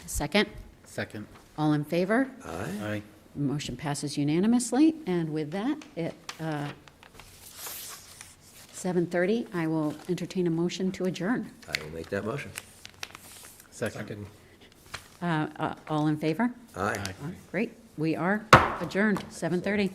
Speaker 1: Second?
Speaker 3: Second.
Speaker 1: All in favor?
Speaker 4: Aye.
Speaker 3: Aye.
Speaker 1: Motion passes unanimously, and with that, at 7:30, I will entertain a motion to adjourn.
Speaker 4: I will make that motion.
Speaker 3: Second.
Speaker 1: All in favor?
Speaker 4: Aye.
Speaker 3: Aye.
Speaker 1: Great, we are adjourned, 7:30.